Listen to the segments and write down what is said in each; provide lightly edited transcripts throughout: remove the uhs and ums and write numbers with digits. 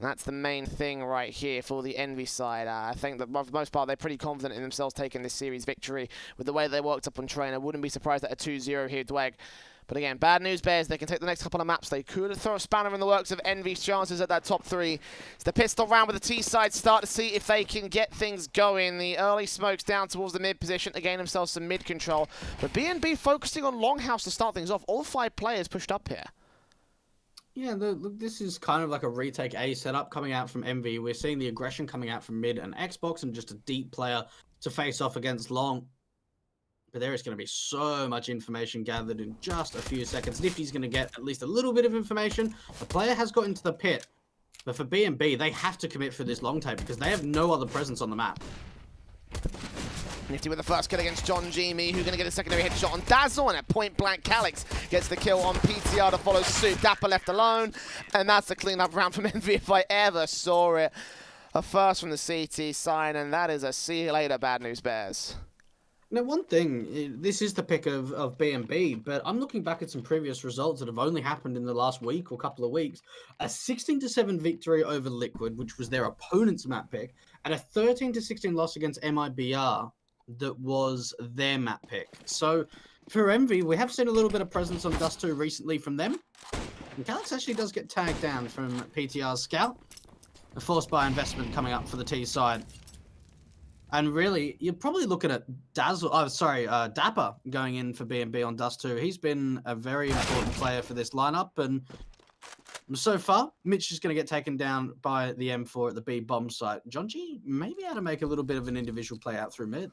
That's the main thing right here for the Envy side. I think that for the most part, they're pretty confident in themselves taking this series victory with the way they worked up on train. I wouldn't be surprised at a 2-0 here, Dweg. But again, bad news bears, they can take the next couple of maps. They could throw a spanner in the works of Envy's chances at that top 3. It's the pistol round with the T side, start to see if they can get things going. The early smokes down towards the mid position to gain themselves some mid control. But BNB focusing on Longhouse to start things off. All 5 players pushed up here. Yeah, look, this is kind of like a retake A setup coming out from Envy. We're seeing the aggression coming out from mid and Xbox and just a deep player to face off against Long. But there is going to be so much information gathered in just a few seconds. Nifty's going to get at least a little bit of information. The player has got into the pit. But for BNB, they have to commit for this long tape because they have no other presence on the map. Nifty with the first kill against John G. Me, who's going to get a secondary headshot on Dazzle, and at point blank, Calix gets the kill on PTR to follow suit. Dapper left alone, and that's a clean-up round from Envy if I ever saw it. A first from the CT sign, and that is a see you later, bad news bears. Now, one thing, this is the pick of BNB, but I'm looking back at some previous results that have only happened in the last week or couple of weeks. A 16-7 victory over Liquid, which was their opponent's map pick, and a 13-16 loss against MIBR that was their map pick. So for Envy, we have seen a little bit of presence on Dust2 recently from them. And Calix actually does get tagged down from PTR's scout. A forced buy investment coming up for the T side. And really, you're probably looking at Dapper going in for BNB on Dust2. He's been a very important player for this lineup. And so far, Mitch is going to get taken down by the M4 at the B bomb site. John G may be able to make a little bit of an individual play out through mid.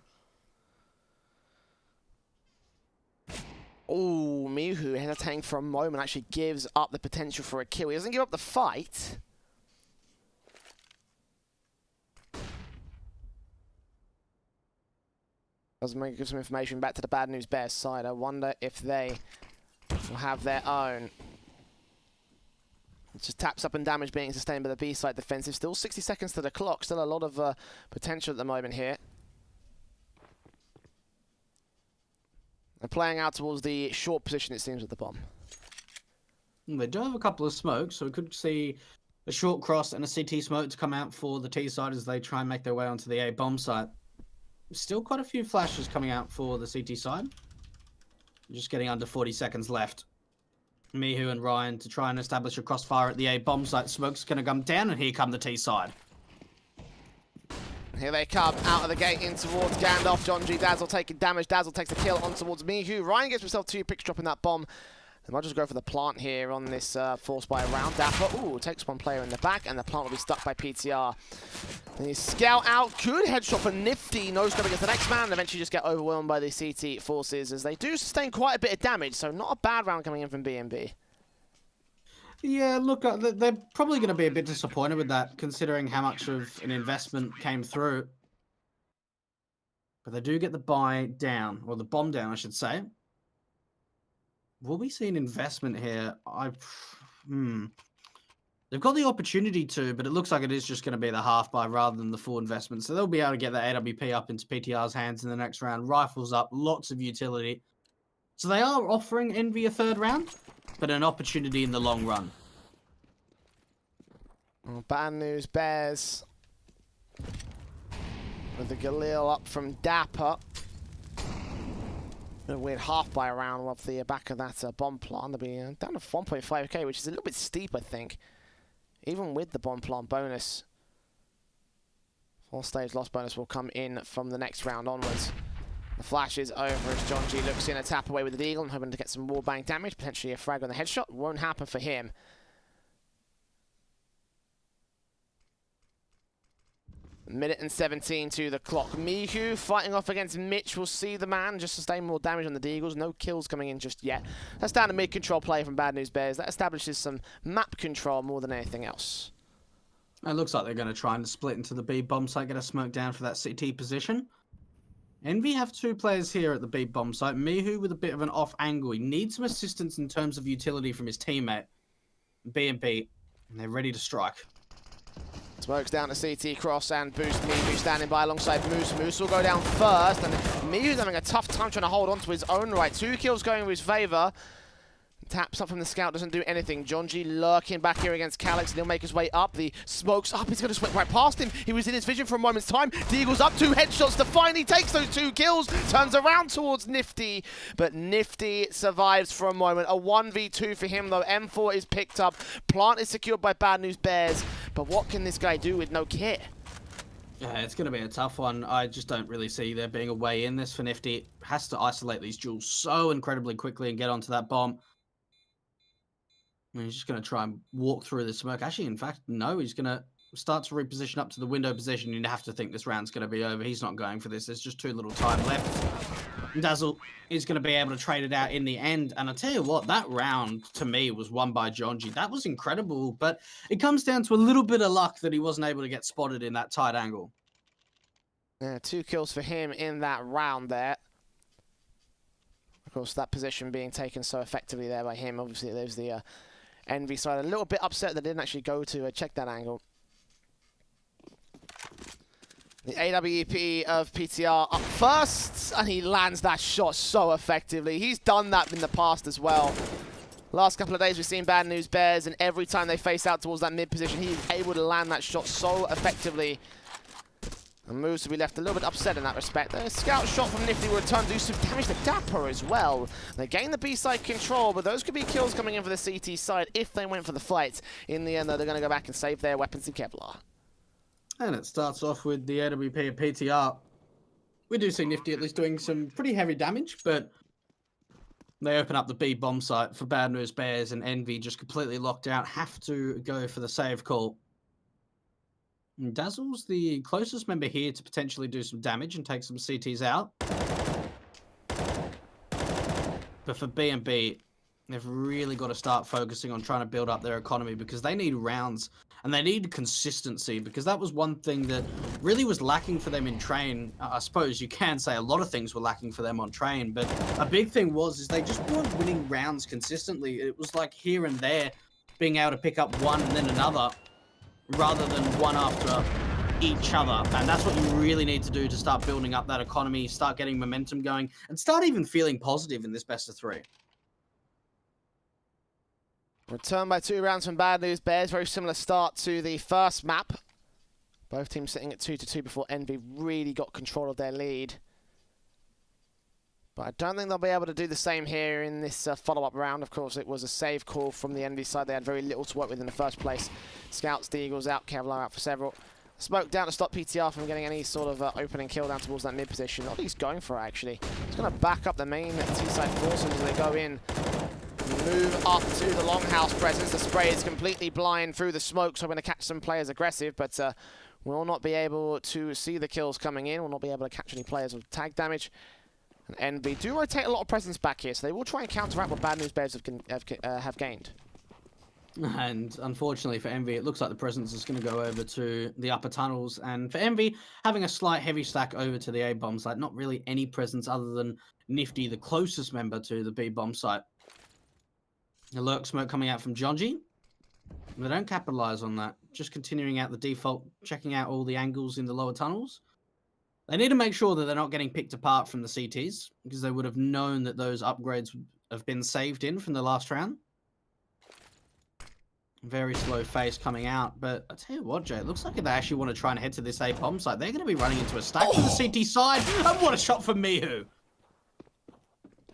Oh, Mihu hesitating for a moment actually gives up the potential for a kill. He doesn't give up the fight. Doesn't give some information back to the bad news bears side. I wonder if they will have their own. It just taps up and damage being sustained by the B side defensive. Still 60 seconds to the clock. Still a lot of potential at the moment here. They're playing out towards the short position, it seems, with the bomb. They do have a couple of smokes, so we could see a short cross and a CT smoke to come out for the T side as they try and make their way onto the A bomb site. Still quite a few flashes coming out for the CT side. Just getting under 40 seconds left. Mihu and Ryan to try and establish a crossfire at the A bomb site. Smoke's going to come down, and here come the T side. Here they come out of the gate in towards Gandalf. John G. Dazzle taking damage. Dazzle takes the kill on towards Mihu. Ryan gets himself 2 picks dropping that bomb. They might just go for the plant here on this force by round. Dapper, ooh, takes one player in the back, and the plant will be stuck by PTR. The scout out, good headshot for Nifty. No scope against the next man, and eventually just get overwhelmed by the CT forces as they do sustain quite a bit of damage, so not a bad round coming in from BNB. Yeah, look, they're probably going to be a bit disappointed with that, considering how much of an investment came through. But they do get the buy down, or the bomb down, I should say. Will we see an investment here? They've got the opportunity to, but it looks like it is just going to be the half buy rather than the full investment. So they'll be able to get the AWP up into PTR's hands in the next round. Rifles up, lots of utility. So they are offering Envy a third round, but an opportunity in the long run. Well, bad news bears. With the Galil up from Dapper. A weird half buy round off the back of that bomb plant. They'll be down to 1.5k, which is a little bit steep, I think. Even with the bomb plant bonus. 4-stage loss bonus will come in from the next round onwards. The flash is over as John G looks in a tap away with the Deagle. I'm hoping to get some wallbang damage, potentially a frag on the headshot. Won't happen for him. Minute and 17 to the clock. Mihu fighting off against Mitch. We'll see the man just sustain more damage on the Deagles. No kills coming in just yet. That's down to mid-control play from Bad News Bears. That establishes some map control more than anything else. It looks like they're going to try and split into the B bomb site, get a smoke down for that CT position. Envy have 2 players here at the B bomb site. Mihu with a bit of an off angle. He needs some assistance in terms of utility from his teammate. BNB, and they're ready to strike. Smokes down to CT cross and boost. Mihu standing by alongside Moose. Moose will go down first, and Mihu's having a tough time trying to hold on to his own right. 2 kills going in his favour. Taps up from the scout, doesn't do anything. John G lurking back here against Calix, and he'll make his way up. The smoke's up, he's going to sweep right past him. He was in his vision for a moment's time. Deagle's up, 2 headshots to finally takes those 2 kills. Turns around towards Nifty, but Nifty survives for a moment. A 1v2 for him though. M4 is picked up. Plant is secured by Bad News Bears, but what can this guy do with no kit? Yeah, it's going to be a tough one. I just don't really see there being a way in this for Nifty. Has to isolate these duels so incredibly quickly and get onto that bomb. And he's just going to try and walk through the smoke. Actually, in fact, no, he's going to start to reposition up to the window position. You'd have to think this round's going to be over. He's not going for this. There's just too little time left. Dazzle is going to be able to trade it out in the end. And I tell you what, that round to me was won by Jonji. That was incredible, but it comes down to a little bit of luck that he wasn't able to get spotted in that tight angle. Yeah, 2 kills for him in that round there. Of course, that position being taken so effectively there by him. Obviously, there's the Envy side. A little bit upset that they didn't actually go to check that angle. The AWP of PTR up first, and he lands that shot so effectively. He's done that in the past as well. Last couple of days we've seen Bad News Bears, and every time they face out towards that mid position, he's able to land that shot so effectively. And moves to be left a little bit upset in that respect. The scout shot from Nifty will return, do some damage to Dapper as well. They gain the B-side control, but those could be kills coming in for the CT side if they went for the fight. In the end, though, they're going to go back and save their weapons in Kevlar. And it starts off with the AWP of PTR. We do see Nifty at least doing some pretty heavy damage, but they open up the B bomb site for Bad News Bears, and Envy just completely locked out. Have to go for the save call. And Dazzle's the closest member here to potentially do some damage and take some CTs out. But for B&B, they've really got to start focusing on trying to build up their economy, because they need rounds and they need consistency, because that was one thing that really was lacking for them in train. I suppose you can say a lot of things were lacking for them on train, but a big thing is they just weren't winning rounds consistently. It was like here and there being able to pick up one and then another, rather than one after each other. And that's what you really need to do to start building up that economy, start getting momentum going, and start even feeling positive in this best of 3. Return by 2 rounds from Bad News Bears. Very similar start to the first map. Both teams sitting at 2-2 before Envy really got control of their lead. But I don't think they'll be able to do the same here in this follow-up round. Of course, it was a save call from the Envy side. They had very little to work with in the first place. Scouts, the Eagles out, Kevlar out for several. Smoke down to stop PTR from getting any sort of opening kill down towards that mid position. Not that he's going for it, actually. He's going to back up the main T-side forces as they go in. Move up to the longhouse presence. The spray is completely blind through the smoke, so we're going to catch some players aggressive, but we'll not be able to see the kills coming in. We'll not be able to catch any players with tag damage. And NB do rotate a lot of presence back here, so they will try and counteract what Bad News Bears have gained. And unfortunately for Envy, it looks like the presence is going to go over to the upper tunnels. And for Envy, having a slight heavy stack over to the A bomb site, not really any presence other than Nifty, the closest member to the B bomb site. A lurk smoke coming out from Jonji. They don't capitalize on that. Just continuing out the default, checking out all the angles in the lower tunnels. They need to make sure that they're not getting picked apart from the CTs, because they would have known that those upgrades have been saved in from the last round. Very slow face coming out, but I tell you what, Jay, it looks like if they actually want to try and head to this A bomb site, they're going to be running into a stack to the CT side. And what a shot from Mihu!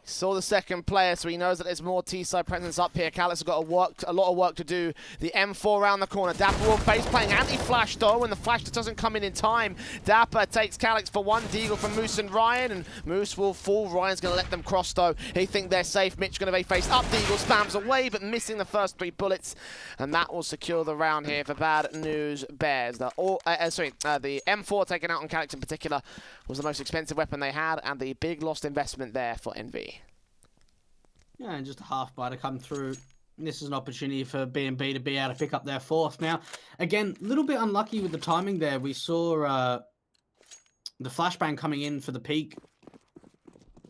Saw the second player, so he knows that there's more T-side presence up here. Calix has got a lot of work to do. The M4 around the corner. Dapper will face playing anti-flash though, and the flash just doesn't come in time. Dapper takes Calix for one. Deagle from Moose and Ryan, and Moose will fall. Ryan's going to let them cross though. They think they're safe. Mitch going to be faced up. Deagle spams away, but missing the first 3 bullets, and that will secure the round here for Bad News Bears. The M4 taken out on Calix in particular was the most expensive weapon they had, and the big lost investment there for Envy. Yeah, and just a half bar to come through. This is an opportunity for B&B to be able to pick up their 4th. Now, again, a little bit unlucky with the timing there. We saw the flashbang coming in for the peak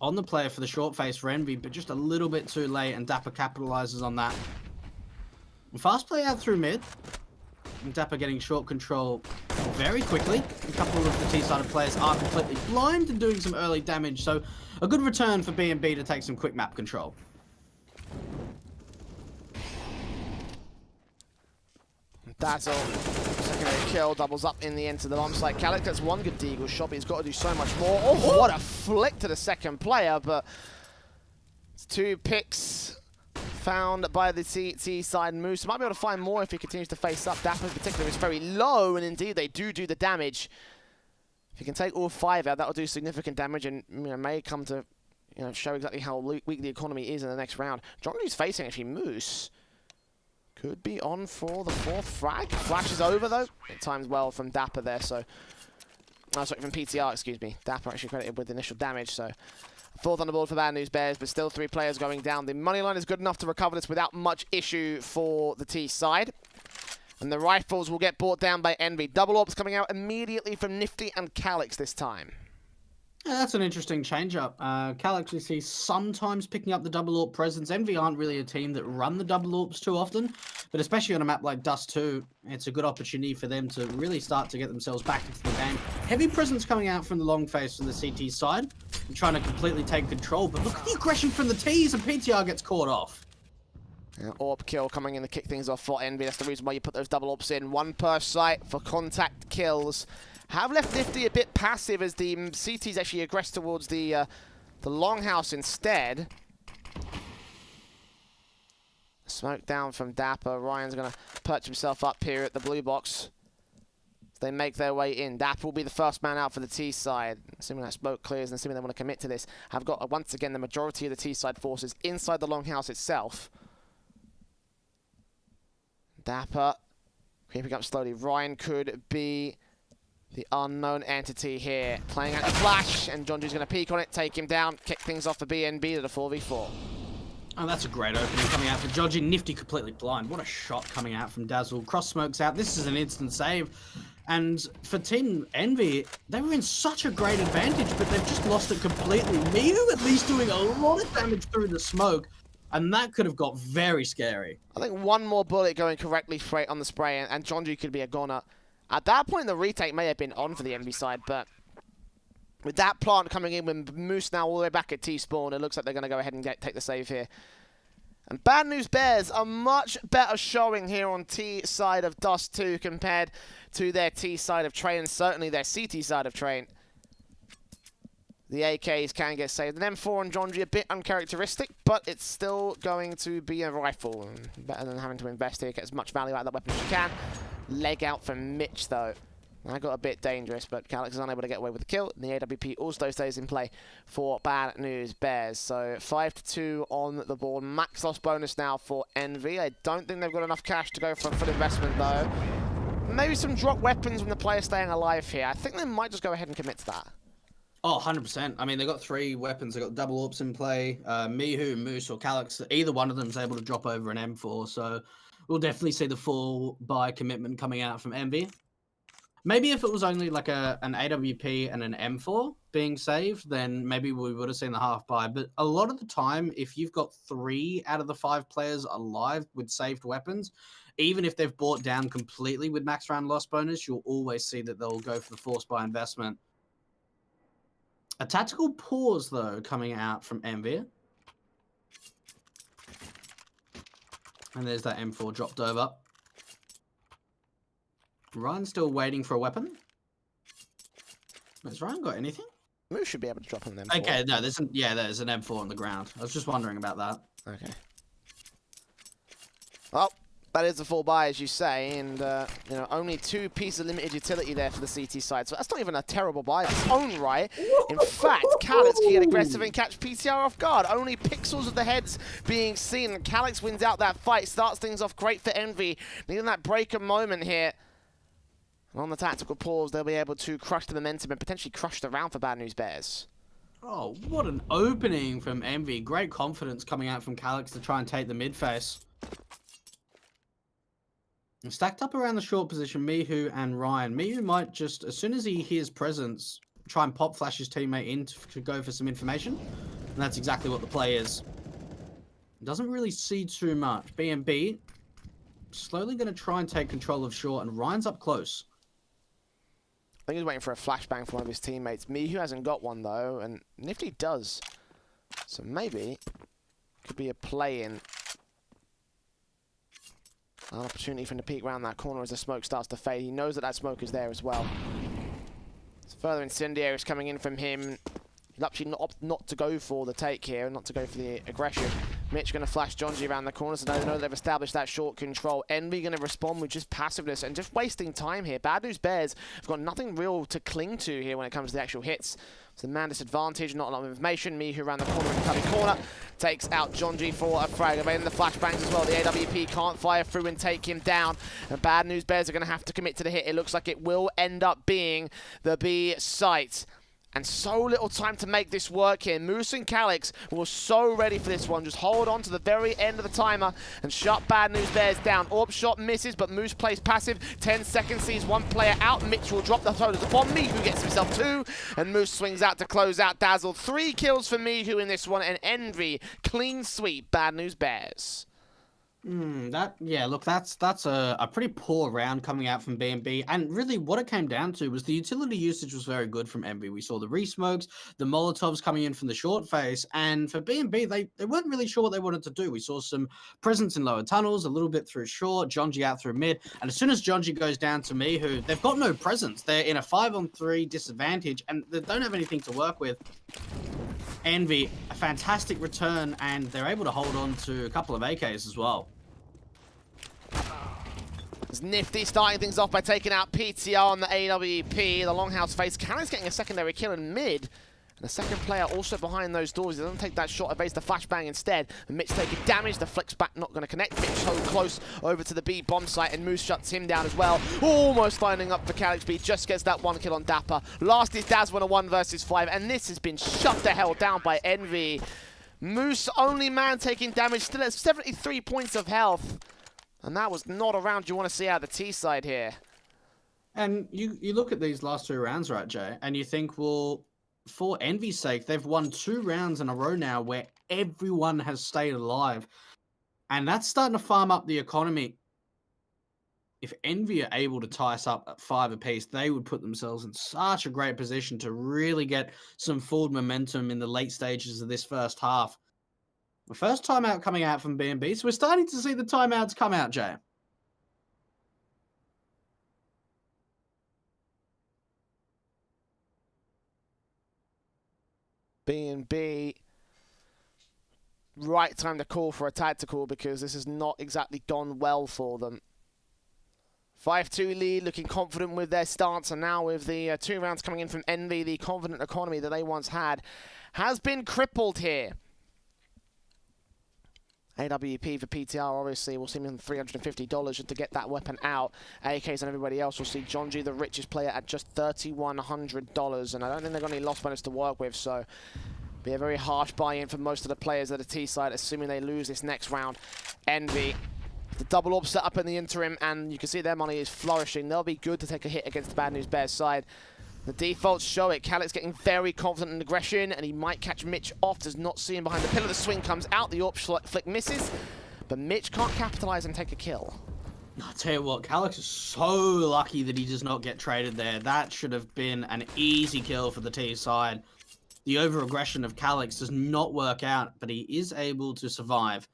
on the player for the short face for Envy, but just a little bit too late, and Dapper capitalizes on that. And fast play out through mid. And Dapper getting short control very quickly. A couple of the T-sided players are completely blind and doing some early damage, so a good return for B&B to take some quick map control. Dazzle, secondary kill, doubles up in the end to the bomb site. Calix gets one good deagle shot, but he's got to do so much more. Oh, what a flick to the second player, but it's 2 picks found by the T side. Moose might be able to find more if he continues to face up. Dapper in particular is very low, and indeed they do the damage. If you can take all 5 out, that will do significant damage, and may come to show exactly how weak the economy is in the next round. Jonju's facing actually Moose. Could be on for the 4th frag. Flash is over though. It times well from Dapper there, so sorry, from PTR, excuse me. Dapper actually credited with initial damage, so 4th on the board for Bad News Bears, but still 3 players going down. The money line is good enough to recover this without much issue for the T side. And the rifles will get brought down by Envy. Double orbs coming out immediately from Nifty and Calix this time. Yeah, that's an interesting change-up. Calix we see sometimes picking up the double AWP presence. Envy aren't really a team that run the double AWPs too often, but especially on a map like Dust2, it's a good opportunity for them to really start to get themselves back into the game. Heavy presence coming out from the long face from the CT side, and trying to completely take control, but look at the aggression from the Ts, and PTR gets caught off. Yeah, AWP kill coming in to kick things off for Envy. That's the reason why you put those double AWPs in. 1 per site for contact kills. Have left Nifty a bit passive as the CTs actually aggress towards the longhouse instead. Smoke down from Dapper. Ryan's going to perch himself up here at the blue box. As they make their way in. Dapper will be the first man out for the T side. Assuming that smoke clears and assuming they want to commit to this. Have got, once again, the majority of the T side forces inside the longhouse itself. Dapper creeping up slowly. Ryan could be the unknown entity here. Playing out the flash, and Jonju's going to peek on it, take him down, kick things off for BNB to the 4v4. Oh, that's a great opening coming out for Jonju. Nifty completely blind. What a shot coming out from Dazzle. Cross smokes out. This is an instant save. And for Team Envy, they were in such a great advantage, but they've just lost it completely. Miu at least doing a lot of damage through the smoke. And that could have got very scary. I think one more bullet going correctly straight on the spray, and Jonju could be a goner. At that point, the retake may have been on for the Envy side, but with that plant coming in, with Moose now all the way back at T-spawn, it looks like they're going to go ahead and take the save here. And Bad News Bears, a much better showing here on T side of Dust2 compared to their T side of Train, and certainly their CT side of Train. The AKs can get saved. An M4 on Jonju, a bit uncharacteristic, but it's still going to be a rifle. Better than having to invest here, get as much value out of that weapon as you can. Leg out from Mitch, though. That got a bit dangerous, but Calix is unable to get away with the kill. And the AWP also stays in play for Bad News Bears. So 5-2 on the board. Max loss bonus now for Envy. I don't think they've got enough cash to go for a full investment, though. Maybe some drop weapons when the player's staying alive here. I think they might just go ahead and commit to that. Oh, 100%. I mean, they've got 3 weapons. They've got double AWPs in play. Mihu, Moose, or Calix, either one of them is able to drop over an M4. So we'll definitely see the full buy commitment coming out from Envy. Maybe if it was only like an AWP and an M4 being saved, then maybe we would have seen the half buy. But a lot of the time, if you've got 3 out of the 5 players alive with saved weapons, even if they've bought down completely with max round loss bonus, you'll always see that they'll go for the force buy investment. A tactical pause, though, coming out from Envy. And there's that M4 dropped over. Ryan's still waiting for a weapon. Has Ryan got anything? Moose should be able to drop an M4. Okay, no, there's an M4 on the ground. I was just wondering about that. Okay. Well, that is a full buy, as you say, and only 2 pieces of limited utility there for the CT side, so that's not even a terrible buy in its own right. In fact, Calix can get aggressive and catch PTR off guard. Only pixels of the heads being seen, and Calix wins out that fight, starts things off great for Envy. Needing that breaker moment here. And on the tactical pause, they'll be able to crush the momentum and potentially crush the round for Bad News Bears. Oh, what an opening from Envy. Great confidence coming out from Calix to try and take the mid face. Stacked up around the short position, Mihu and Ryan. Mihu might just, as soon as he hears presence, try and pop flash his teammate in to go for some information. And that's exactly what the play is. Doesn't really see too much. BNB slowly going to try and take control of short, and Ryan's up close. I think he's waiting for a flashbang from one of his teammates. Mihu hasn't got one, though, and Nifty does. So maybe could be a play-in. An opportunity for him to peek around that corner as the smoke starts to fade. He knows that that smoke is there as well. It's further incendiaries coming in from him. He'll actually opt not to go for the take here, not to go for the aggression. Mitch going to flash Jonji around the corner, so they know they've established that short control. Envy going to respond with just passiveness and just wasting time here. Bad News Bears have got nothing real to cling to here when it comes to the actual hits. It's the man disadvantage, not a lot of information. Mihu around the corner in the cutting corner takes out Jonji for a frag. Evading the flashbangs as well. The AWP can't fire through and take him down. And Bad News Bears are going to have to commit to the hit. It looks like it will end up being the B site. And so little time to make this work here. Moose and Calix were so ready for this one. Just hold on to the very end of the timer and shut Bad News Bears down. Orb shot misses, but Moose plays passive. 10 seconds sees one player out. Mitch will drop the shoulders upon Mihu, gets himself 2. And Moose swings out to close out Dazzle. 3 kills for Mihu in this one. And Envy, clean sweep, Bad News Bears. That's a pretty poor round coming out from B&B, and really what it came down to was the utility usage was very good from Envy. We saw the re-smokes, the Molotovs coming in from the short face, and for B&B, they weren't really sure what they wanted to do. We saw some presence in lower tunnels, a little bit through short, Jonji out through mid, and as soon as Jonji goes down to Mihu, they've got no presence. They're in a 5-on-3 disadvantage, and they don't have anything to work with. Envy, a fantastic return, and they're able to hold on to a couple of AKs as well. It's Nifty starting things off by taking out PTR on the AWP. The Longhouse face. Cannon's getting a secondary kill in mid. And the second player also behind those doors. He doesn't take that shot, evades the flashbang instead. And Mitch taking damage. The flicks back not going to connect. Mitch so close over to the B bomb site, and Moose shuts him down as well. Almost lining up for Calix B. Just gets that 1 kill on Dapper. Last is Daz on a 1 versus 5. And this has been shut the hell down by Envy. Moose, only man taking damage, still at 73 points of health. And that was not a round you want to see out of the T side here. And you look at these last 2 rounds, right, Jay, and you think, well, for Envy's sake, they've won 2 rounds in a row now where everyone has stayed alive. And that's starting to farm up the economy. If Envy are able to tie us up at 5 apiece, they would put themselves in such a great position to really get some forward momentum in the late stages of this first half. The first timeout coming out from B&B, so we're starting to see the timeouts come out, Jay. B&B, right time to call for a tactical because this has not exactly gone well for them. 5-2 lead, looking confident with their stance, and now with the 2 rounds coming in from Envy, the confident economy that they once had has been crippled here. AWP for PTR, obviously, will see him $350 just to get that weapon out. AKs and everybody else will see Jonji, the richest player, at just $3,100. And I don't think they've got any loss bonus to work with, so be a very harsh buy-in for most of the players at the T side, assuming they lose this next round. Envy, the double orb set up in the interim, and you can see their money is flourishing. They'll be good to take a hit against the Bad News Bears side. The defaults show it. Calix getting very confident in aggression, and he might catch Mitch off. Does not see him behind the pillar. The swing comes out. The AWP flick misses, but Mitch can't capitalize and take a kill. I'll tell you what, Calix is so lucky that he does not get traded there. That should have been an easy kill for the T side. The over-aggression of Calix does not work out, but he is able to survive.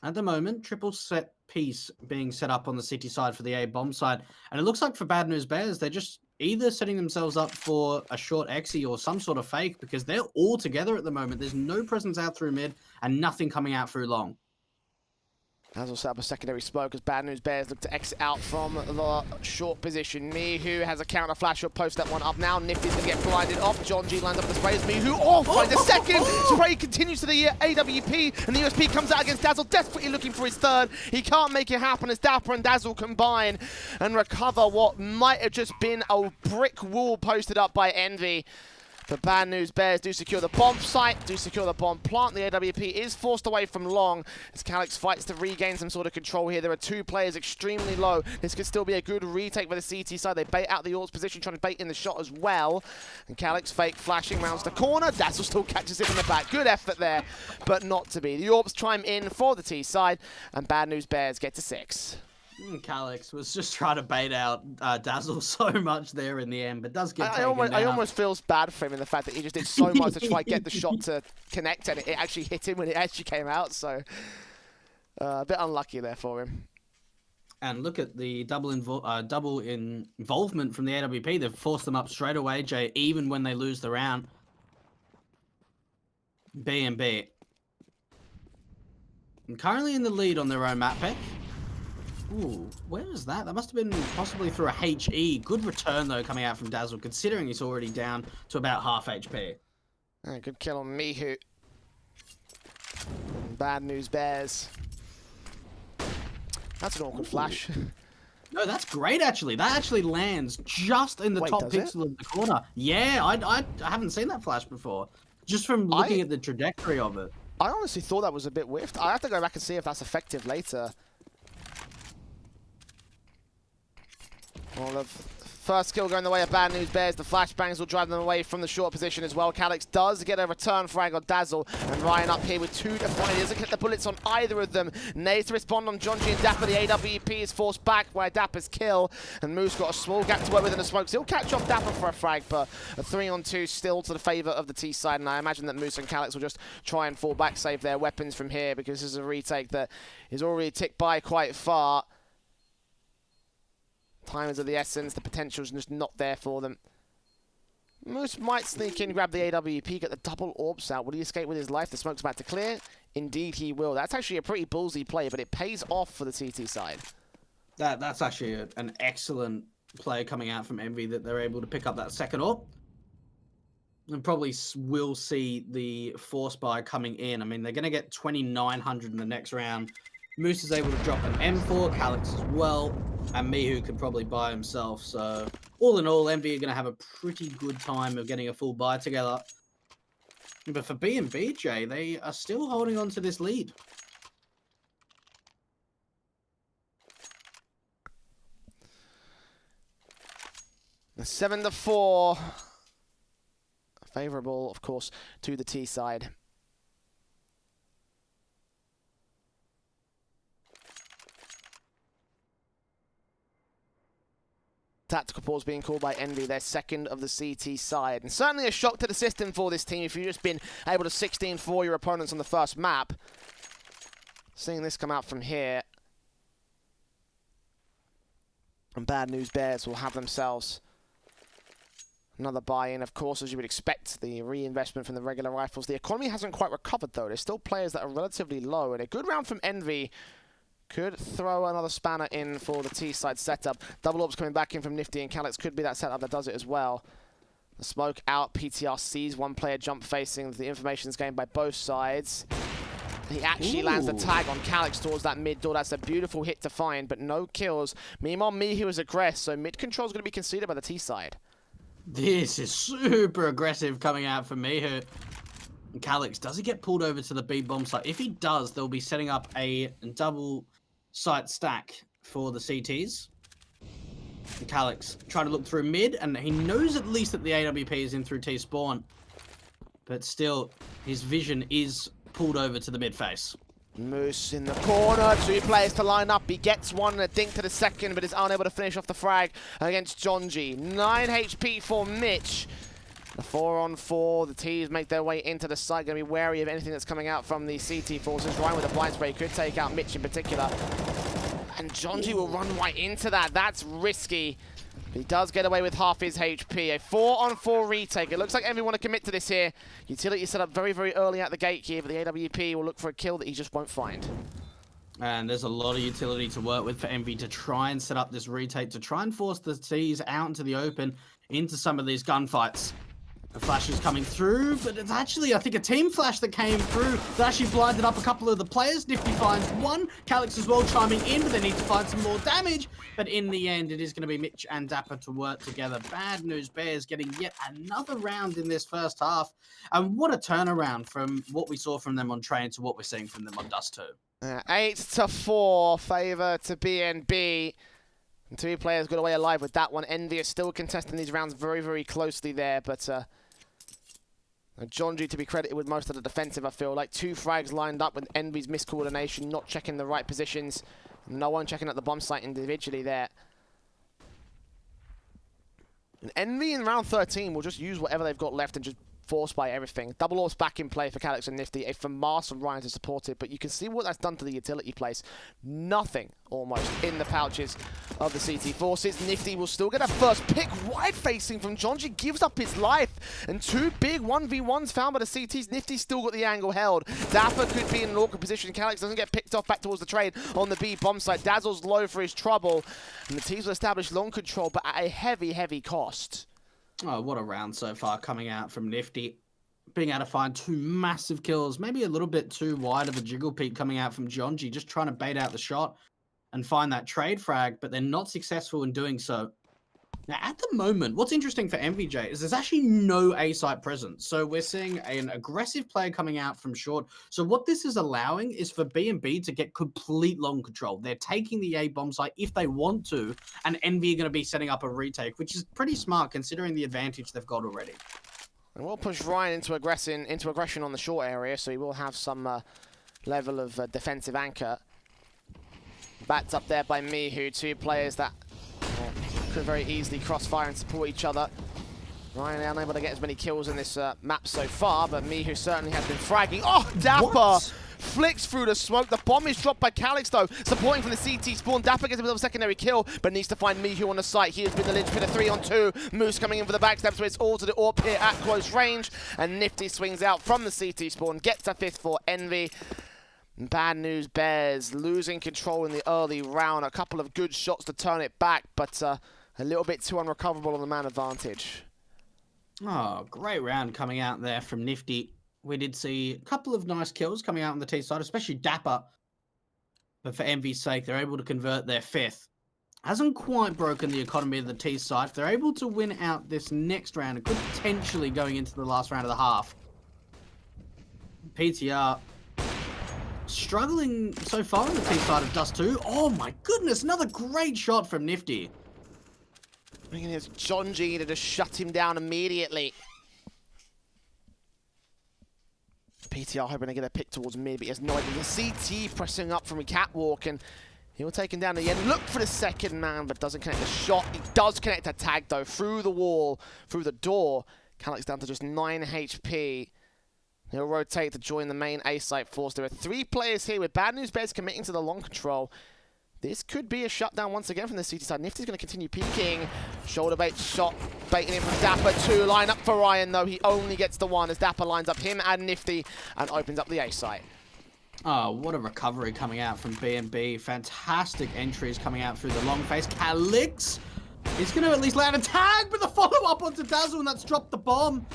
At the moment, triple set piece being set up on the city side for the A bomb side. And it looks like for Bad News Bears, they're just either setting themselves up for a short exi or some sort of fake, because they're all together at the moment. There's no presence out through mid and nothing coming out through long. Dazzle set up a secondary smoke as Bad News Bears look to exit out from the short position. Mihu has a counter flash. Will post that one up now. Nifty's going to get blinded off. Jonji lines up the sprays. Mihu finds a second. Spray continues to the AWP, and the USP comes out against Dazzle, desperately looking for his 3rd. He can't make it happen as Dapper and Dazzle combine and recover what might have just been a brick wall posted up by Envy. The Bad News Bears do secure the bomb site, do secure the bomb plant. The AWP is forced away from long as Calix fights to regain some sort of control here. There are 2 players extremely low. This could still be a good retake for the CT side. They bait out the AWP's position, trying to bait in the shot as well. And Calix fake flashing rounds the corner. Dazzle still catches him in the back. Good effort there, but not to be. The AWPs chime in for the T side, and Bad News Bears get to 6. Calix was just trying to bait out Dazzle so much there in the end, but does get taken down. I almost feel bad for him in the fact that he just did so much to try to get the shot to connect, and it actually hit him when it actually came out. So A bit unlucky there for him. And look at the double involvement from the AWP. They've forced them up straight away, Jay, even when they lose the round. B&B. And currently in the lead on their own map pick. Ooh, where is that? That must have been possibly through a HE. Good return, though, coming out from Dazzle, considering he's already down to about half HP. Good kill on Mihu. Bad news bears. That's an awkward flash. No, that's great, actually. That actually lands just in the top pixel of the corner. Yeah, I haven't seen that flash before. Just from looking at the trajectory of it. I honestly thought that was a bit whiffed. I have to go back and see if that's effective later. Well, the first kill going the way of Bad News Bears. The flashbangs will drive them away from the short position as well. Calyx does get a return frag on Dazzle, and Ryan up here with 2 to 1. He doesn't get the bullets on either of them. Nays to respond on Jonji and Dapper. The AWP is forced back by Dapper's kill, and Moose got a small gap to work with in the smokes. He'll catch off Dapper for a frag, but a 3-on-2 still to the favour of the T side, and I imagine that Moose and Calyx will just try and fall back, save their weapons from here, because this is a retake that is already ticked by quite far. Time is of the essence. The potential's just not there for them. Moose might sneak in, grab the AWP, get the double orbs out. Will he escape with his life? The smoke's about to clear. Indeed he will. That's actually a pretty ballsy play, but it pays off for the TT side. That's actually an excellent play coming out from Envy, that they're able to pick up that second orb. And probably will see the force buy coming in. I mean, they're going to get 2,900 in the next round. Moose is able to drop an M4, Calyx as well, and Mihu could probably buy himself. So, all in all, Envy are going to have a pretty good time of getting a full buy together. But for B&B, Jay, they are still holding on to this lead. The 7-4. Favourable, of course, to the T side. Tactical pause being called by Envy, their second of the CT side. And certainly a shock to the system for this team if you've just been able to 16-4 your opponents on the first map. Seeing this come out from here. And Bad News Bears will have themselves another buy-in, of course, as you would expect. The reinvestment from the regular rifles. The economy hasn't quite recovered, though. There's still players that are relatively low. And a good round from Envy could throw another spanner in for the T-side setup. Double orbs coming back in from Nifty, and Calyx could be that setup that does it as well. The smoke out, PTR sees one player jump facing. The information is gained by both sides. He actually lands the tag on Calyx towards that mid door. That's a beautiful hit to find, but no kills. Meanwhile, Mihu is aggressed, so mid control is going to be conceded by the T-side. This is super aggressive coming out for Mihu. Calyx, does he get pulled over to the B bomb site? If he does, they'll be setting up a double site stack for the CTs. Calyx trying to look through mid, and he knows at least that the AWP is in through T spawn, but still his vision is pulled over to the mid face. Moose in the corner, 2 players to line up. He gets one and a dink to the second, but is unable to finish off the frag against Jonji. 9 HP for Mitch. The 4-on-4, the T's make their way into the site. Going to be wary of anything that's coming out from the CT forces. Ryan with a blind spray could take out Mitch in particular. And Jonji will run right into that. That's risky. But he does get away with half his HP. A 4-on-4 retake. It looks like everyone want to commit to this here. Utility set up very, very early out the gate here, but the AWP will look for a kill that he just won't find. And there's a lot of utility to work with for Envy to try and set up this retake, to try and force the T's out into the open, into some of these gunfights. The flash is coming through, but it's actually, I think, a team flash that came through that actually blinded up a couple of the players. Nifty finds one. Calyx as well chiming in, but they need to find some more damage. But in the end, it is going to be Mitch and Dapper to work together. Bad News Bears getting yet another round in this first half. And what a turnaround from what we saw from them on Train to what we're seeing from them on Dust2. 8-4, favour to BNB. And 2 players got away alive with that one. Envy is still contesting these rounds very, very closely there, but Jonji to be credited with most of the defensive, I feel like. 2 frags lined up with Envy's miscoordination, not checking the right positions. No one checking at the bomb site individually there. And Envy in round 13 will just use whatever they've got left and just forced by everything. Double orbs back in play for Calyx and Nifty. A FAMAS from Ryan to support it, but you can see what that's done to the utility place. Nothing, almost, in the pouches of the CT forces. Nifty will still get a first pick. Wide facing from Jonji gives up his life. And two big 1v1s found by the CTs. Nifty still got the angle held. Dapper could be in an awkward position. Calyx doesn't get picked off back towards the trade on the B bomb site. Dazzle's low for his trouble. And the teams will establish long control, but at a heavy, heavy cost. Oh, what a round so far coming out from Nifty. Being able to find two massive kills, maybe a little bit too wide of a jiggle peak coming out from Jonji, just trying to bait out the shot and find that trade frag, but they're not successful in doing so. Now, at the moment, what's interesting for MVJ is there's actually no A site presence. So we're seeing an aggressive player coming out from short. So what this is allowing is for B&B to get complete long control. They're taking the A bomb site if they want to, and Envy are going to be setting up a retake, which is pretty smart considering the advantage they've got already. And we'll push Ryan into aggression on the short area, so he will have some level of defensive anchor. Backed up there by Mihu, two players that could very easily crossfire and support each other. Ryan unable to get as many kills in this map so far, but Mihu certainly has been fragging. Oh, Dapper What? flicks through the smoke. The bomb is dropped by Calyx though, supporting from the CT spawn. Dapper gets a bit of a secondary kill, but needs to find Mihu on the site. He has been the linchpin of 3-on-2. Moose coming in for the backstab, so it's all to the AWP here at close range. And Nifty swings out from the CT spawn, gets a fifth for Envy. Bad news bears losing control in the early round. A couple of good shots to turn it back, but a little bit too unrecoverable on the man advantage. Oh, great round coming out there from Nifty. We did see a couple of nice kills coming out on the T side, especially Dapper. But for Envy's sake, they're able to convert their fifth. Hasn't quite broken the economy of the T side. If they're able to win out this next round, it could potentially going into the last round of the half. PTR struggling so far on the T side of Dust2. Oh my goodness, another great shot from Nifty. Bringing his Jonji to just shut him down immediately. PTR hoping to get a pick towards mid, but he has no idea. The CT pressing up from a catwalk, and he'll take him down at the end. Look for the second man, but doesn't connect the shot. He does connect a tag, though, through the wall, through the door. Calyx down to just 9 HP. He'll rotate to join the main A site force. There are 3 players here with Bad News Bears committing to the long control. This could be a shutdown once again from the CT side. Nifty's going to continue peeking. Shoulder bait shot, baiting in from Dapper. 2 line up for Ryan, though. He only gets the 1 as Dapper lines up him and Nifty and opens up the A site. Oh, what a recovery coming out from B&B. Fantastic entries coming out through the long face. Calyx is going to at least land a tag, but the follow-up onto Dazzle, and that's dropped the bomb.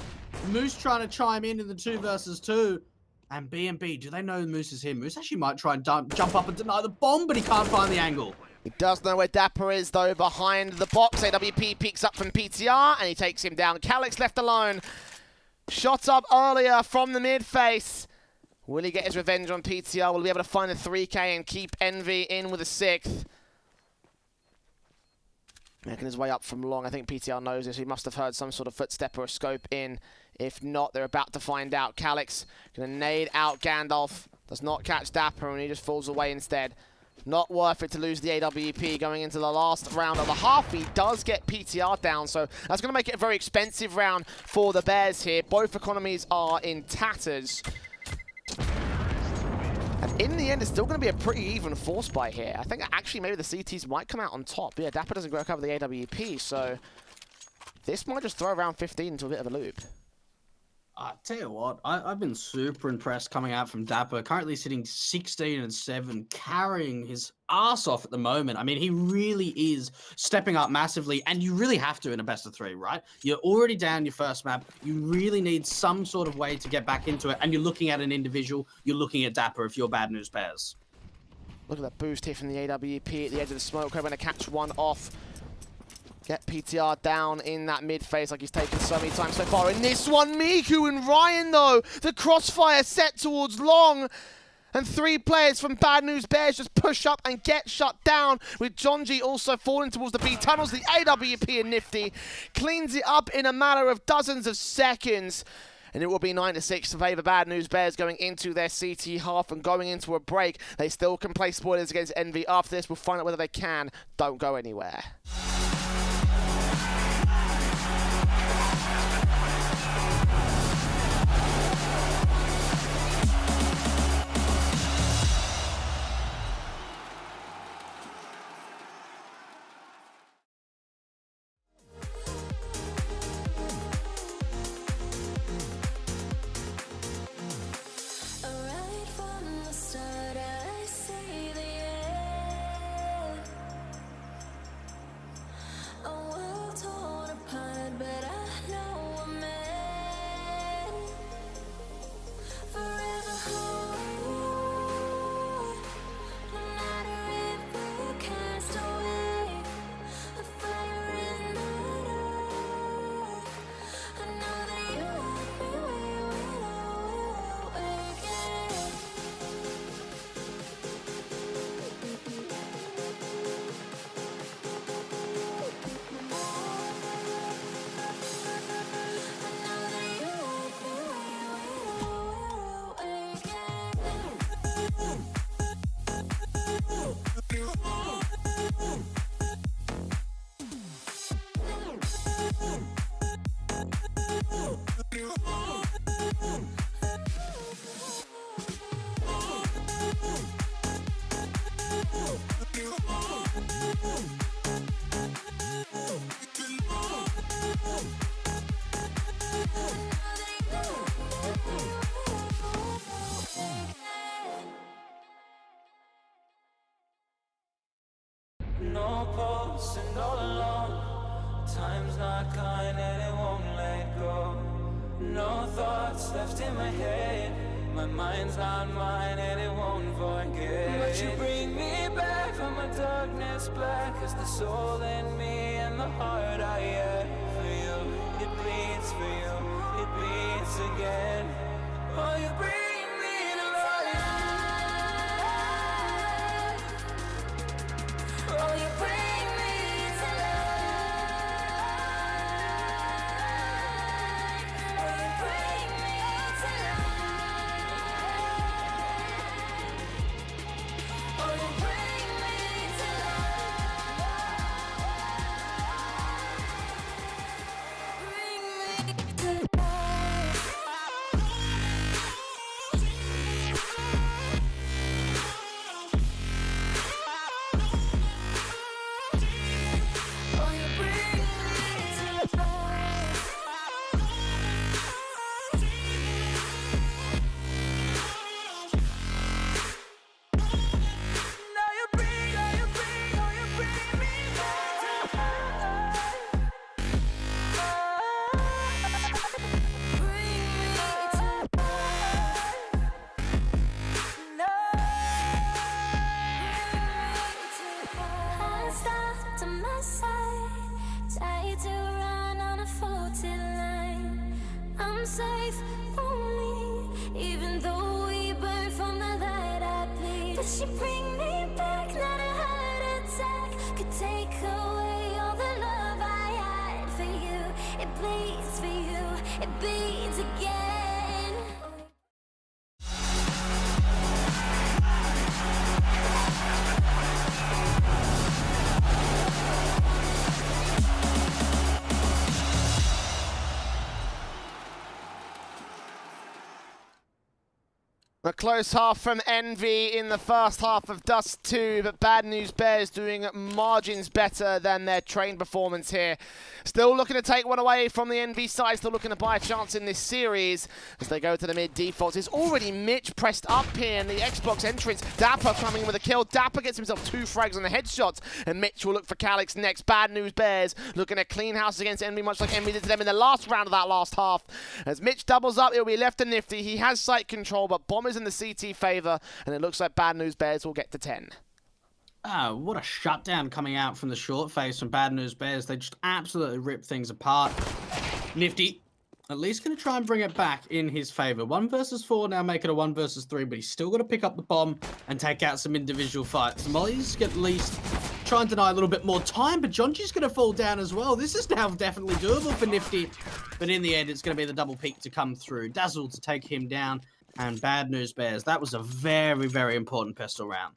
Moose trying to chime in the 2 versus 2. And B&B, do they know Moose is here? Moose actually might try and jump up and deny the bomb, but he can't find the angle. He does know where Dapper is, though, behind the box. AWP peeks up from PTR, and he takes him down. Calyx left alone. Shot up earlier from the mid-face. Will he get his revenge on PTR? Will he be able to find a 3K and keep Envy in with a 6th? Making his way up from long. I think PTR knows this. He must have heard some sort of footstep or a scope in. If not, they're about to find out. Calyx going to nade out Gandalf. Does not catch Dapper, and he just falls away instead. Not worth it to lose the AWP going into the last round of the half. He does get PTR down, so that's going to make it a very expensive round for the Bears here. Both economies are in tatters. And in the end, it's still going to be a pretty even force buy here. I think actually maybe the CTs might come out on top. Yeah, Dapper doesn't recover the AWP, so this might just throw round 15 into a bit of a loop. I tell you what, I've been super impressed coming out from Dapper. Currently sitting 16-7, carrying his ass off at the moment. I mean, he really is stepping up massively, and you really have to in a best of 3, right? You're already down your first map. You really need some sort of way to get back into it, and you're looking at an individual. You're looking at Dapper if you're Bad News Bears. Look at that boost here from the AWP at the edge of the smoke. Hoping to catch one off. Get PTR down in that mid phase like he's taken so many times so far. In this one, Miku and Ryan, though. The crossfire set towards long. And 3 players from Bad News Bears just push up and get shut down, with Jonji also falling towards the B tunnels. The AWP and Nifty cleans it up in a matter of dozens of seconds. And it will be 9-6 to favour Bad News Bears going into their CT half and going into a break. They still can play spoilers against Envy after this. We'll find out whether they can. Don't go anywhere. No pulse and all alone. Time's not kind and it won't let go. No thoughts left in my head. My mind's not mine and it won't forget. But you bring me back from my darkness black. As the soul in me and the heart I have for you. It bleeds for you, it bleeds again. Oh, you bring me to life. Oh, you bring me to life. Oh, you bring me to life. Oh, you bring me to life. Bring me to life. Oh, you bring me to life. Now you bring, oh you bring, oh you bring me back to life. Bring me to life. No. I stopped to my side, tried to run on a faulty line. I'm safe only, even though we burn from the light I bleed. But she bring me back, not a heart attack could take away all the love I had for you. It bleeds for you, it bleeds again. A close half from Envy in the first half of Dust2, but Bad News Bears doing margins better than their train performance here. Still looking to take one away from the Envy side, still looking to buy a chance in this series as they go to the mid defaults. It's already Mitch pressed up here in the Xbox entrance. Dapper coming in with a kill. Dapper gets himself 2 frags on the headshots, and Mitch will look for Calyx next. Bad News Bears looking to clean house against Envy, much like Envy did to them in the last round of that last half. As Mitch doubles up, it'll be left to Nifty. He has site control, but Bomb is in the CT favor, and it looks like Bad News Bears will get to 10. Oh, what a shutdown coming out from the short face from Bad News Bears. They just absolutely rip things apart. Nifty, at least going to try and bring it back in his favor. 1 versus 4, now make it a 1 versus 3, but he's still got to pick up the bomb and take out some individual fights. The Molly's at least try and deny a little bit more time, but Jonji's going to fall down as well. This is now definitely doable for Nifty, but in the end, it's going to be the double peak to come through. Dazzle to take him down, and Bad News Bears. That was a very, very important pistol round.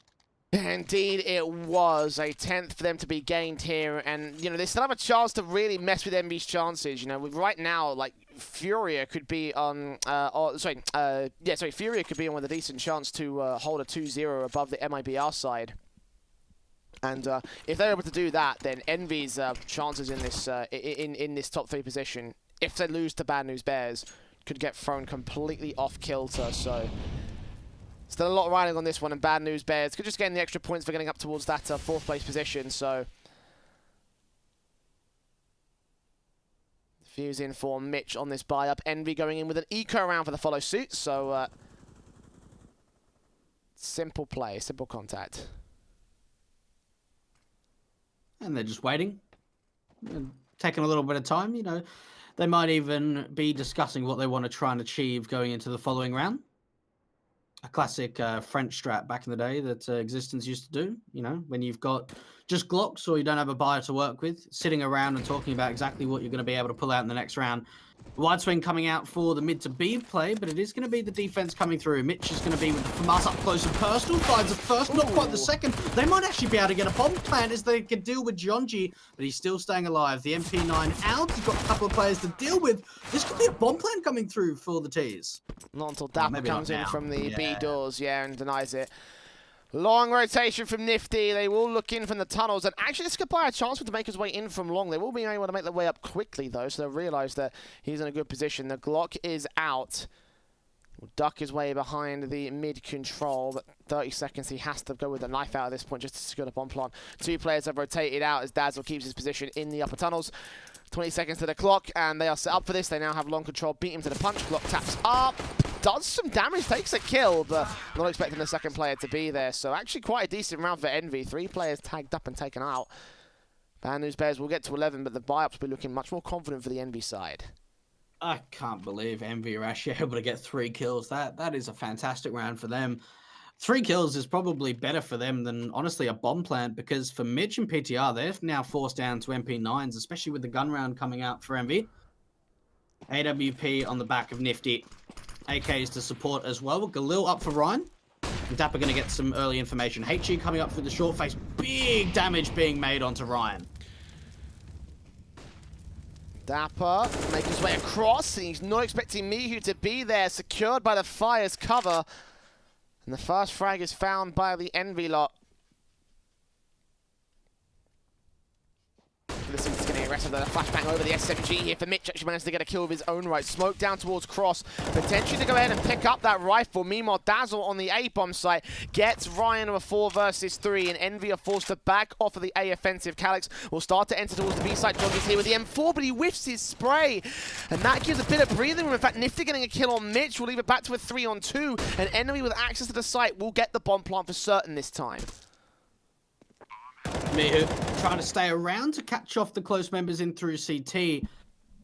Indeed, it was a 10th for them to be gained here, and you know they still have a chance to really mess with Envy's chances. You know, right now, like Furia could be on, Furia could be on with a decent chance to hold a 2-0 above the MIBR side. And if they're able to do that, then Envy's chances in this in this top 3 position, if they lose to Bad News Bears, could get thrown completely off kilter. So still a lot riding on this one, and Bad News Bears could just gain the extra points for getting up towards that 4th place position. So Fuse in for Mitch on this buy up. Envy going in with an eco round for the follow suit. So simple play, simple contact. And they're just waiting, taking a little bit of time. You know, they might even be discussing what they want to try and achieve going into the following round. A classic French strat back in the day that Existence used to do. You know, when you've got just Glocks or you don't have a buyer to work with, sitting around and talking about exactly what you're going to be able to pull out in the next round. Wide swing coming out for the mid to B play, but it is going to be the defense coming through. Mitch is going to be with the FAMAS up close and personal. Finds the first, not quite the second. They might actually be able to get a bomb plant as they can deal with Jonji, but he's still staying alive. The MP9 out. He's got a couple of players to deal with. This could be a bomb plant coming through for the T's. Not until Dapper comes in from the B doors, and denies it. Long rotation from Nifty. They will look in from the tunnels, and actually this could buy a chance for to make his way in from long. They will be able to make their way up quickly though, so they'll realise that he's in a good position. The Glock is out. Will duck his way behind the mid control, but 30 seconds he has to go with the knife out at this point just to secure the bomb plant. 2 players have rotated out as Dazzle keeps his position in the upper tunnels. 20 seconds to the clock, and they are set up for this. They now have long control, beat him to the punch. Glock taps up, does some damage, takes a kill, but not expecting the second player to be there. So actually quite a decent round for Envy. 3 players tagged up and taken out. Bad News Bears will get to 11, but the buy-ups will be looking much more confident for the Envy side. I can't believe Envy are actually able to get 3 kills. That is a fantastic round for them. 3 kills is probably better for them than, honestly, a bomb plant, because for Mitch and PTR, they're now forced down to MP9s, especially with the gun round coming out for Envy. AWP on the back of Nifty. AKs to support as well. Galil up for Ryan. And Dapper going to get some early information. HG coming up through the short face. Big damage being made onto Ryan. Dapper make his way across. He's not expecting Mihu to be there, secured by the fire's cover. And the first frag is found by the Envy lot. This is going to get arrested with a flashbang over the SMG here for Mitch. Actually managed to get a kill of his own right. Smoke down towards Cross. Potentially to go ahead and pick up that rifle. Meanwhile, Dazzle on the A-bomb site gets Ryan with a 4 versus 3. And Envy are forced to back off of the A offensive. Calyx will start to enter towards the B site. John is here with the M4, but he whiffs his spray. And that gives a bit of breathing room. In fact, Nifty getting a kill on Mitch will leave it back to a 3-on-2. And Envy with access to the site will get the bomb plant for certain this time. Mihu trying to stay around to catch off the close members in through CT.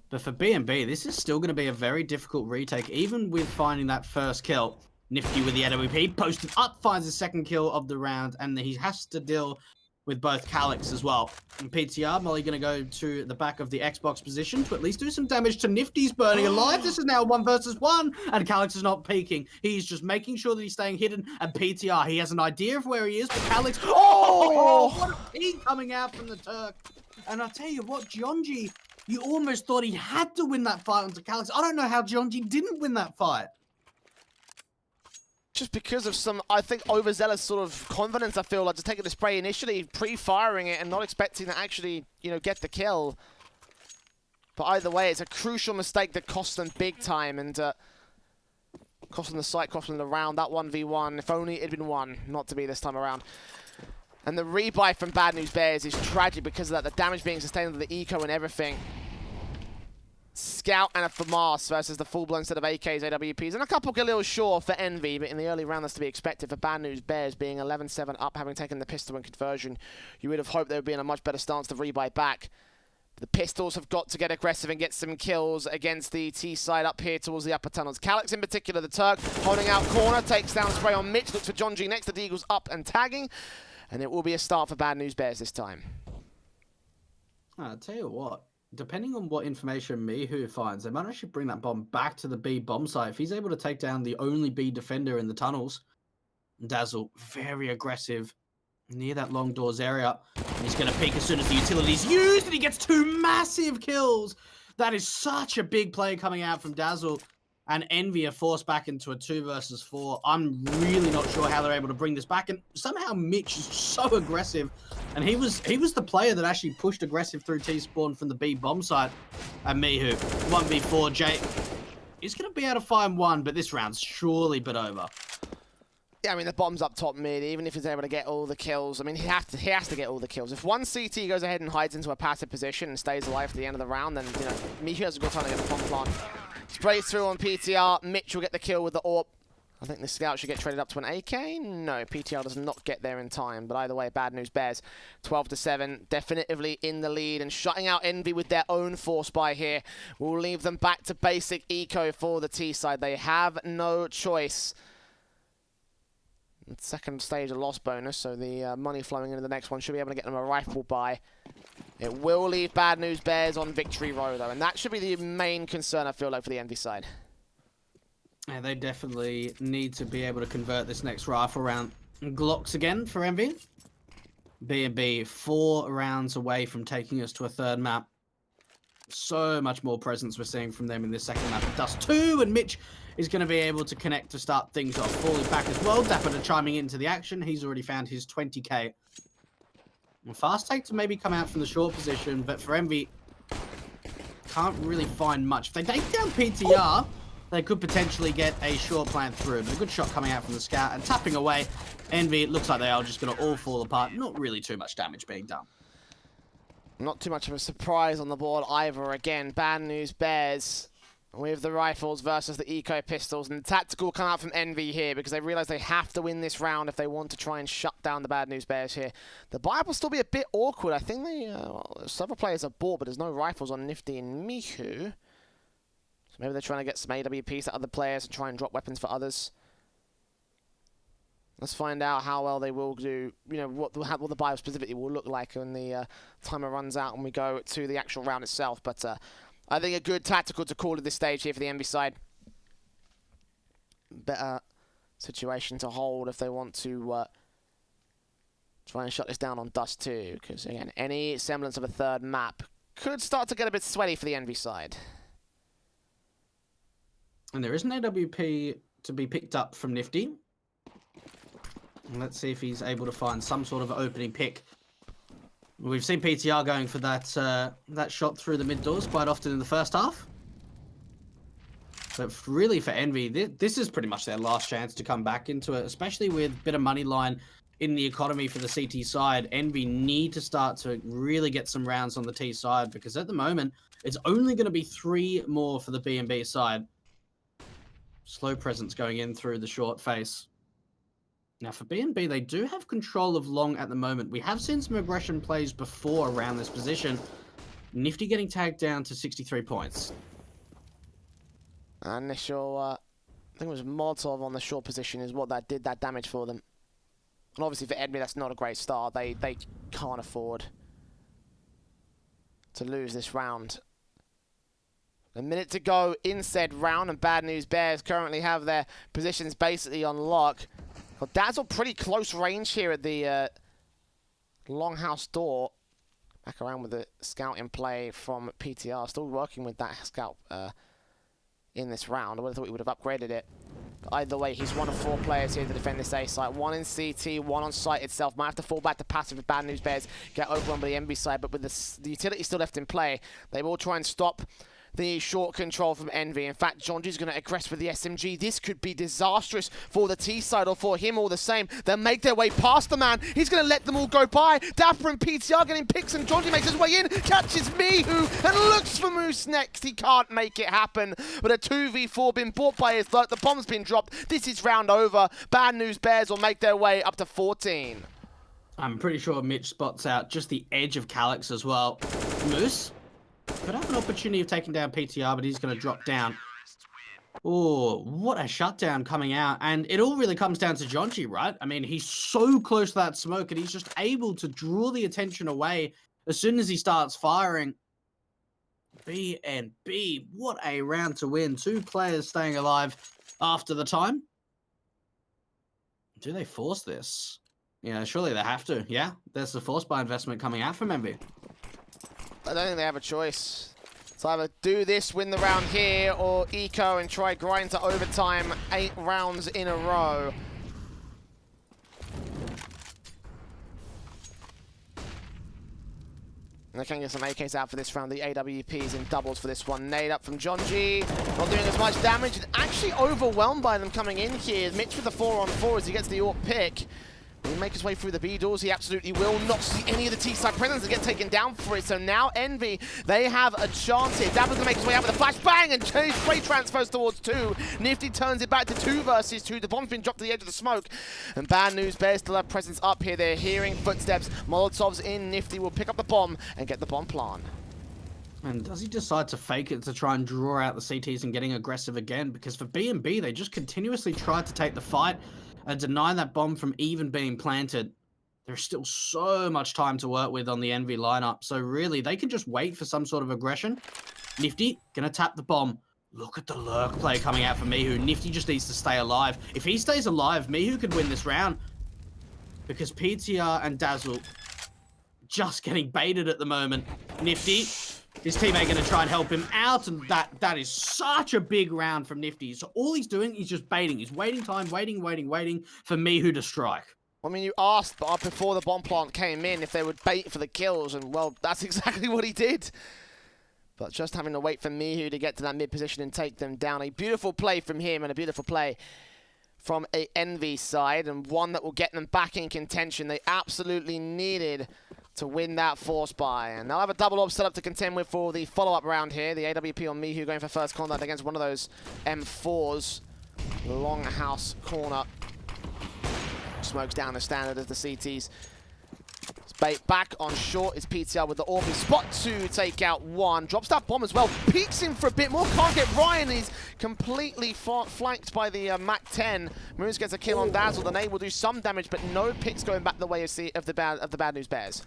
But for B&B, this is still going to be a very difficult retake, even with finding that first kill. Nifty with the AWP, posted up, finds the second kill of the round, and he has to deal with both Calyx as well. And PTR, Molly going to go to the back of the Xbox position to at least do some damage to Nifty's burning alive. This is now 1 versus 1, and Calyx is not peeking. He's just making sure that he's staying hidden, and PTR, he has an idea of where he is, but Calyx, what a peek coming out from the Turk. And I'll tell you what, Gionji, you almost thought he had to win that fight onto Calyx. I don't know how Gionji didn't win that fight. Just because of some, I think, overzealous sort of confidence, I feel like, just taking the spray initially, pre-firing it and not expecting to actually, you know, get the kill. But either way, it's a crucial mistake that cost them big time, and cost them the site, cost them the round, that 1v1. If only it had been won, not to be this time around. And the rebuy from Bad News Bears is tragic because of that, the damage being sustained with the eco and everything. Scout and a FAMAS versus the full-blown set of AKs, AWPs, and a couple Galil short for Envy, but in the early round that's to be expected for Bad News Bears being 11-7 up, having taken the pistol and conversion. You would have hoped they would be in a much better stance to rebuy back. The Pistols have got to get aggressive and get some kills against the T side up here towards the upper tunnels. Calyx in particular, the Turk, holding out corner, takes down spray on Mitch, looks for John G next, the Deagle's up and tagging, and it will be a start for Bad News Bears this time. I'll tell you what. Depending on what information Mihu finds, they might actually bring that bomb back to the B bomb site. If he's able to take down the only B defender in the tunnels, Dazzle, very aggressive near that long doors area. He's going to peek as soon as the utility's used, and he gets 2 massive kills. That is such a big play coming out from Dazzle. And Envy are forced back into a 2 versus 4. I'm really not sure how they're able to bring this back. And somehow Mitch is so aggressive. And he was the player that actually pushed aggressive through T-spawn from the B bomb site. And Mihu, 1v4, Jay is going to be able to find 1, but this round's surely been over. Yeah, I mean, the bomb's up top mid, even if he's able to get all the kills. I mean, he has to get all the kills. If one CT goes ahead and hides into a passive position and stays alive at the end of the round, then, you know, Mihu has a good time to get the bomb plant. Sprays through on PTR. Mitch will get the kill with the AWP. I think the Scout should get traded up to an AK. No, PTR does not get there in time. But either way, Bad News Bears, 12-7, definitively in the lead. And shutting out Envy with their own force buy here will leave them back to basic eco for the T side. They have no choice. Second stage, a loss bonus, so the money flowing into the next one should be able to get them a rifle buy. It will leave Bad News Bears on victory row, though, and that should be the main concern, I feel like, for the Envy side. Yeah, they definitely need to be able to convert this next rifle round. Glocks again for Envy. B&B 4 rounds away from taking us to a 3rd map. So much more presence we're seeing from them in this 2nd map. Dust2 and Mitch is going to be able to connect to start things off. Falling back as well. Dapper chiming into the action. He's already found his 20k. And Fast take to maybe come out from the short position, but for Envy, can't really find much. If they take down PTR, they could potentially get a short plant through. But a good shot coming out from the scout and tapping away. Envy, it looks like they are just going to all fall apart. Not really too much damage being done. Not too much of a surprise on the board either. Again, Bad News Bears with the rifles versus the eco pistols, and the tactical come out from Envy here because they realize they have to win this round if they want to try and shut down the Bad News Bears here. The buy will still be a bit awkward. I think they several players are bought, but there's no rifles on Nifty and Mihu, so maybe they're trying to get some AWPs to other players and try and drop weapons for others. Let's find out how well they will do, you know, what the buy specifically will look like when the timer runs out and we go to the actual round itself. But I think a good tactical to call at this stage here for the Envy side. Better situation to hold if they want to try and shut this down on Dust2, because again, any semblance of a third map could start to get a bit sweaty for the Envy side. And there is an AWP to be picked up from Nifty. Let's see if he's able to find some sort of opening pick. We've seen PTR going for that shot through the mid doors quite often in the first half. But really for Envy, this is pretty much their last chance to come back into it, especially with a bit of money line in the economy for the CT side. Envy need to start to really get some rounds on the T side, because at the moment, it's only going to be 3 more for the B&B side. Slow presence going in through the short face. Now for B&B, they do have control of long at the moment. We have seen some aggression plays before around this position. Nifty getting tagged down to 63 points. Initial, I think it was Molotov on the short position is what that did that damage for them. And obviously for Envy, that's not a great start. They can't afford to lose this round. A minute to go in said round, and Bad News Bears currently have their positions basically on lock. Well, Dazzle pretty close range here at the longhouse door. Back around with the scout in play from PTR. Still working with that scout in this round. I would have thought he would have upgraded it. But either way, he's one of 4 players here to defend this A site. 1 in CT, 1 on site itself. Might have to fall back to passive if Bad News Bears get overrun by the MB side. But with the utility still left in play, they will try and stop the short control from Envy. In fact, Jonji's going to aggress with the SMG. This could be disastrous for the T side, or for him all the same. They'll make their way past the man. He's going to let them all go by. Dapper and PTR getting picks, and Jonji makes his way in, catches Mihu, and looks for Moose next. He can't make it happen. But a 2v4 been bought by his luck. The bomb's been dropped. This is round over. Bad News Bears will make their way up to 14. I'm pretty sure Mitch spots out just the edge of Calyx as well. Moose could have an opportunity of taking down PTR, but he's going to drop down. Oh, what a shutdown coming out. And it all really comes down to Jonji, right? I mean, he's so close to that smoke, and he's just able to draw the attention away as soon as he starts firing. B&B, what a round to win. 2 players staying alive after the time. Do they force this? Yeah, surely they have to. Yeah, there's the force buy investment coming out from Envy. I don't think they have a choice. So either do this, win the round here, or eco and try grind to overtime 8 rounds in a row. And they can get some AKs out for this round. The AWPs in doubles for this one. Nade up from Jonji. Not doing as much damage. Actually overwhelmed by them coming in here. Mitch with the 4-on-4 as he gets the AWP pick. Will he make his way through the B doors? He absolutely will. Not see any of the T-side presence and get taken down for it. So now Envy, they have a chance here. Dapper's gonna make his way out with a flashbang and straight transfers towards 2. Nifty turns it back to 2 versus 2. The bomb's been dropped to the edge of the smoke. And Bad News Bears still have presence up here. They're hearing footsteps. Molotov's in. Nifty will pick up the bomb and get the bomb plant. And does he decide to fake it to try and draw out the CTs and getting aggressive again? Because for B&B, they just continuously tried to take the fight and deny that bomb from even being planted. There's still so much time to work with on the Envy lineup. So really, they can just wait for some sort of aggression. Nifty, gonna tap the bomb. Look at the lurk play coming out for Mihu. Nifty just needs to stay alive. If he stays alive, Mihu could win this round. Because PTR and Dazzle just getting baited at the moment. Nifty, his teammate going to try and help him out, and that is such a big round from Nifty. So all he's doing is just baiting. He's waiting time, waiting for Mihu to strike. I mean, you asked before the bomb plant came in if they would bait for the kills, and well, that's exactly what he did. But just having to wait for Mihu to get to that mid position and take them down. A beautiful play from him and a beautiful play from a Envy side, and one that will get them back in contention. They absolutely needed to win that force buy. And they'll have a double orb set up to contend with for the follow-up round here. The AWP on Mihu going for first contact against one of those M4s. Longhouse corner. Smokes down the standard as the CTs. Bait back on short is PTR with the orb. Spot 2, take out 1. Drops that bomb as well. Peeks in for a bit more. Can't get Ryan. He's completely flanked by the MAC-10. Moose gets a kill on Dazzle. The nade will do some damage, but no picks going back the way of the Bad News Bears.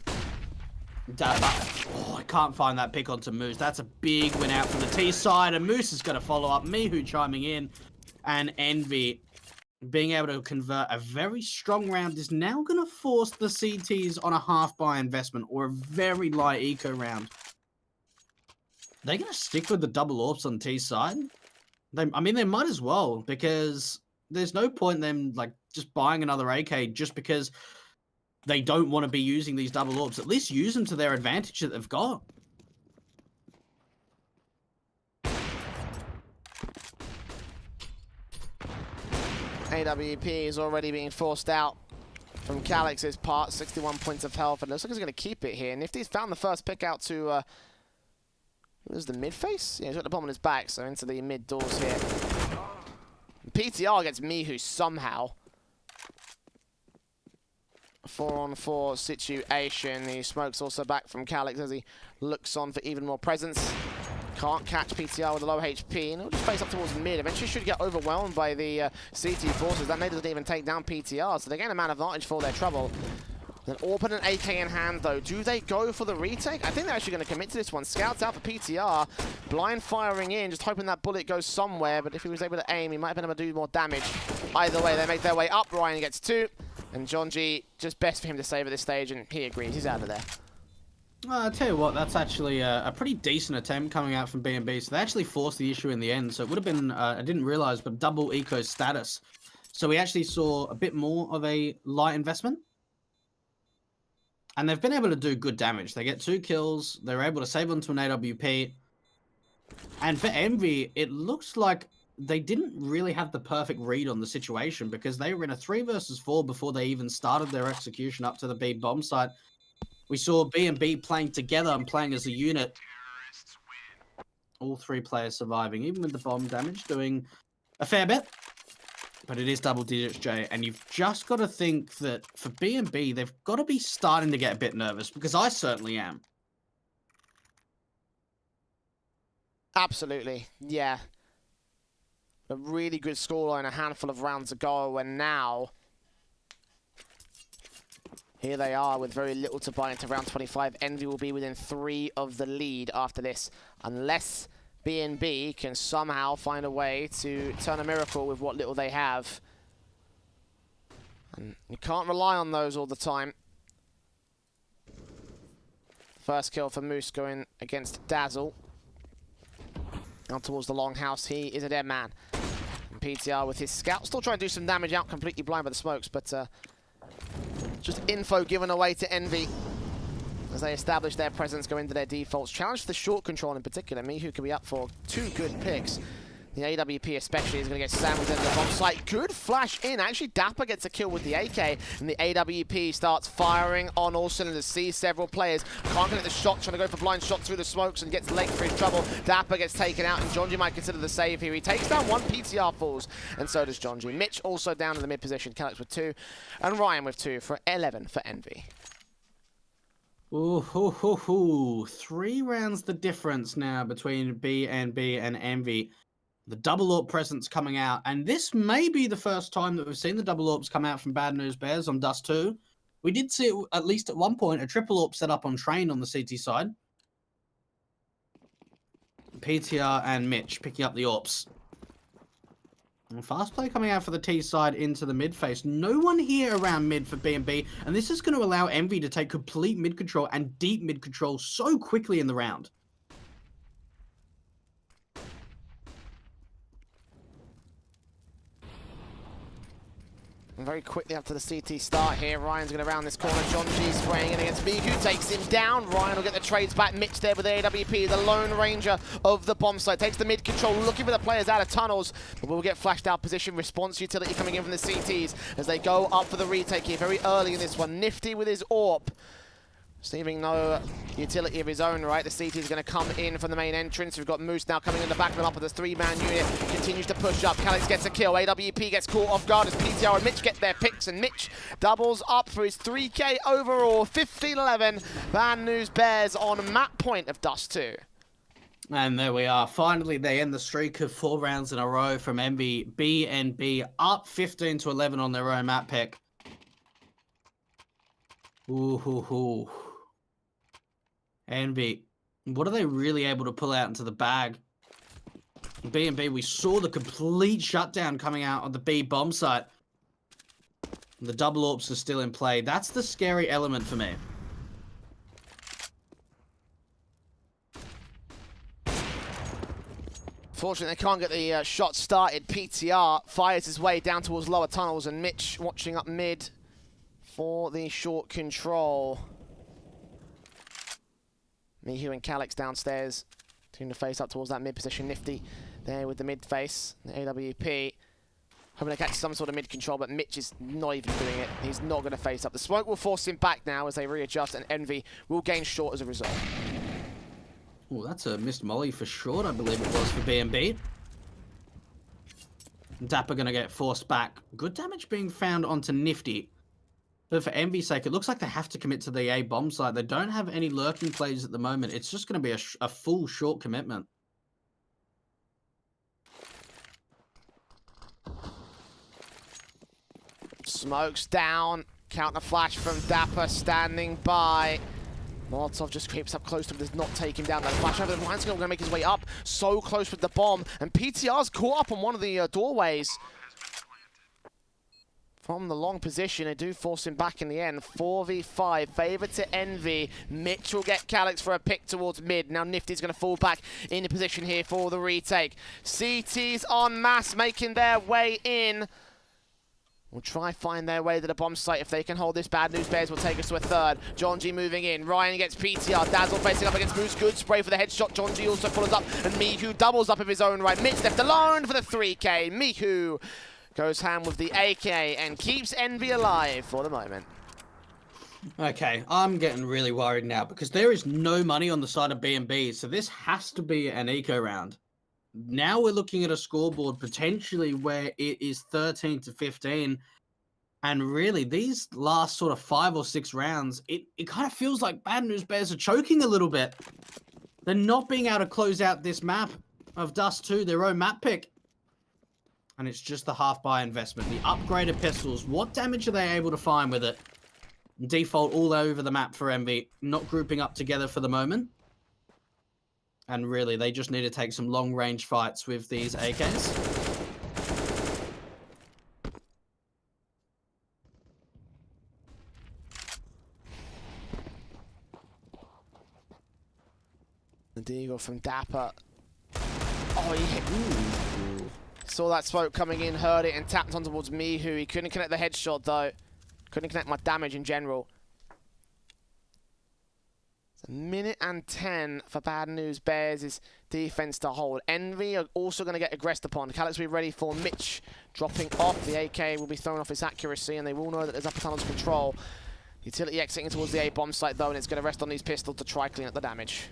I can't find that pick onto Moose. That's a big win out from the T side, and Moose is going to follow up. Mihu chiming in, and Envy being able to convert a very strong round is now going to force the CTs on a half-buy investment or a very light eco round. They're going to stick with the double orbs on T side. I mean, they might as well, because there's no point in them like just buying another AK just because they don't want to be using these double orbs. At least use them to their advantage that they've got. AWP is already being forced out from Calix's part. 61 points of health, and looks like he's going to keep it here. Nifty's found the first pick out to, what is the mid face? Yeah, he's got the bomb on his back, so into the mid doors here. PTR gets Mihu somehow. 4-on-4 situation. The smoke's also back from Calix as he looks on for even more presence. Can't catch PTR with a low HP, and he'll just face up towards mid. Eventually should get overwhelmed by the CT forces. That nade doesn't even take down PTR, so they gain a man advantage for their trouble. An AWP and an AK in hand, though. Do they go for the retake? I think they're actually going to commit to this one. Scouts out for PTR. Blind firing in, just hoping that bullet goes somewhere, but if he was able to aim, he might have been able to do more damage. Either way, they make their way up. Ryan gets 2, and John G, just best for him to save at this stage, and he agrees. He's out of there. I'll tell you what, that's actually a pretty decent attempt coming out from B&B. So they actually forced the issue in the end. So it would have been, I didn't realize, but double eco status. So we actually saw a bit more of a light investment. And they've been able to do good damage. They get 2 kills. They're able to save onto an AWP. And for Envy, it looks like they didn't really have the perfect read on the situation, because they were in a 3 versus 4 before they even started their execution up to the B bomb site. We saw B&B playing together and playing as a unit. All 3 players surviving, even with the bomb damage, doing a fair bit. But it is double digits, Jay. And you've just got to think that for B&B, they've got to be starting to get a bit nervous, because I certainly am. Absolutely, yeah. A really good scoreline a handful of rounds ago, and now here they are with very little to buy into round 25. Envy will be within 3 of the lead after this, unless B&B can somehow find a way to turn a miracle with what little they have. And you can't rely on those all the time. First kill for Moose going against Dazzle. Now towards the longhouse, he is a dead man. And PTR with his scout, still trying to do some damage out, completely blind by the smokes, but just info given away to Envy as they establish their presence, go into their defaults. Challenge for the short control in particular. Mihu can be up for 2 good picks. The AWP especially is going to get sandwiched into the bomb site. Good flash in. Actually, Dapper gets a kill with the AK, and the AWP starts firing on all cylinders. Sees several players. Can't get the shot, trying to go for blind shot through the smokes and gets late for his trouble. Dapper gets taken out, and Jonji might consider the save here. He takes down 1, PTR falls, and so does Jonji. Mitch also down in the mid position. Calix with 2, and Ryan with 2 for 11 for Envy. Ooh, 3 rounds the difference now between B&B and Envy. The double AWP presence coming out, and this may be the first time that we've seen the double AWPs come out from Bad News Bears on Dust2. We did see, at least at one point, a triple AWP set up on Train on the CT side. PTR and Mitch picking up the AWPs. And fast play coming out for the T side into the mid face. No one here around mid for B&B, and this is going to allow Envy to take complete mid control and deep mid control so quickly in the round. And very quickly up to the CT start here. Ryan's going to round this corner. John G spraying in against Miku, takes him down. Ryan will get the trades back. Mitch there with the AWP, the lone ranger of the bomb site. Takes the mid control, looking for the players out of tunnels, but will get flashed out position. Response utility coming in from the CTs as they go up for the retake here very early in this one. Nifty with his AWP. Receiving no utility of his own, right? The CT is going to come in from the main entrance. We've got Moose now coming in the back of them up with this 3-man unit. Continues to push up. Calix gets a kill. AWP gets caught off guard as PTR and Mitch get their picks. And Mitch doubles up for his 3K overall. 15-11. Bad News Bears on map point of Dust2. And there we are. Finally, they end the streak of 4 rounds in a row from Envy. BNB up 15-11 on their own map pick. Ooh. Envy, what are they really able to pull out into the bag? B&B, we saw the complete shutdown coming out on the B bomb site. The double AWPs are still in play. That's the scary element for me. Fortunately, they can't get the shot started. PTR fires his way down towards lower tunnels, and Mitch watching up mid for the short control. Mihu and Calix downstairs, turning the face up towards that mid position. Nifty there with the mid face, the AWP. Hoping to catch some sort of mid control, but Mitch is not even doing it. He's not going to face up. The smoke will force him back now as they readjust, and Envy will gain short as a result. Oh, that's a missed molly for short, I believe it was for BNB. Dapper going to get forced back. Good damage being found onto Nifty. But for Envy's sake, it looks like they have to commit to the A bomb site. They don't have any lurking plays at the moment. It's just going to be a full short commitment. Smokes down. Counter flash from Dapper standing by. Molotov just creeps up close to him, does not take him down. That flash over, Ryan's going to make his way up. So close with the bomb. And PTR's caught up on one of the doorways. From the long position, they do force him back in the end. 4v5, favor to Envy. Mitch will get Calix for a pick towards mid. Now Nifty's going to fall back into position here for the retake. CTs en masse making their way in. We'll try find their way to the bomb site. If they can hold this, Bad News Bears will take us to a third. John G moving in. Ryan gets PTR. Dazzle facing up against Moose. Good spray for the headshot. John G also follows up. And Mihu doubles up of his own right. Mitch left alone for the 3K. Mihu goes ham with the AK and keeps Envy alive for the moment. Okay, I'm getting really worried now because there is no money on the side of B&B, so this has to be an eco round. Now we're looking at a scoreboard potentially where it is 13-15, and really these last sort of 5 or 6 rounds, it kind of feels like Bad News Bears are choking a little bit. They're not being able to close out this map of Dust2, their own map pick. And it's just the half-buy investment. The upgraded pistols, what damage are they able to find with it? Default all over the map for Envy, not grouping up together for the moment. And really, they just need to take some long-range fights with these AKs. The deagle from Dapper. Oh, he hit. Ooh. Saw that smoke coming in, heard it, and tapped on towards Mihu. He couldn't connect the headshot, though. Couldn't connect my damage in general. It's 1 minute and 10 for Bad News Bears' defense to hold. Envy are also going to get aggressed upon. Calix will be ready for Mitch dropping off. The AK will be thrown off its accuracy, and they will know that there's upper tunnel to control. Utility exiting towards the A bomb site, though, and it's going to rest on these pistols to try clean up the damage.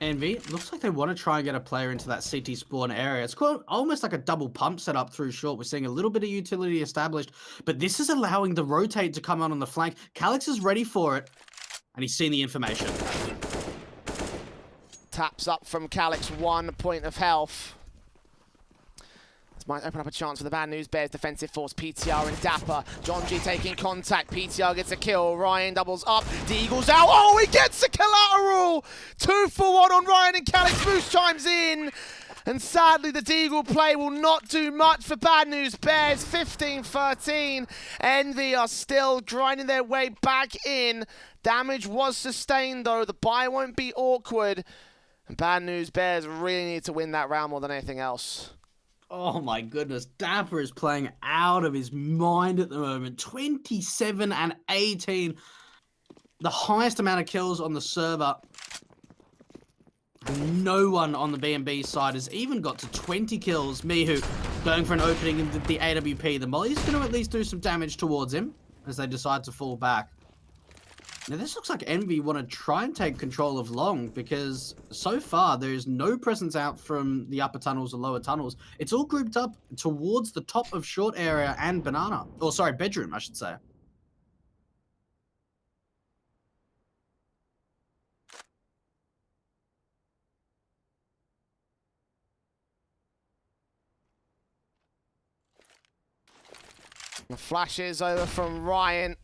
Envy, looks like they want to try and get a player into that CT spawn area. It's called almost like a double pump setup through short. We're seeing a little bit of utility established, but this is allowing the rotate to come on the flank. Calix is ready for it, and he's seen the information. Taps up from Calix, 1 point of health. This might open up a chance for the Bad News Bears defensive force. PTR and Dapper. John G taking contact. PTR gets a kill. Ryan doubles up. Deagle's out. Oh, he gets a collateral! 2 for 1 on Ryan, and Calix Moose chimes in. And sadly, the Deagle play will not do much for Bad News Bears. 15-13. Envy are still grinding their way back in. Damage was sustained, though. The buy won't be awkward. And Bad News Bears really need to win that round more than anything else. Oh my goodness, Dapper is playing out of his mind at the moment. 27 and 18. The highest amount of kills on the server. No one on the B&B side has even got to 20 kills. Mihu going for an opening in the AWP. The Molly's going to at least do some damage towards him as they decide to fall back. Now, this looks like Envy want to try and take control of Long because so far there's no presence out from the upper tunnels or lower tunnels. It's all grouped up towards the top of short area and banana. Or sorry, bedroom, I should say. The flashes over from Ryan.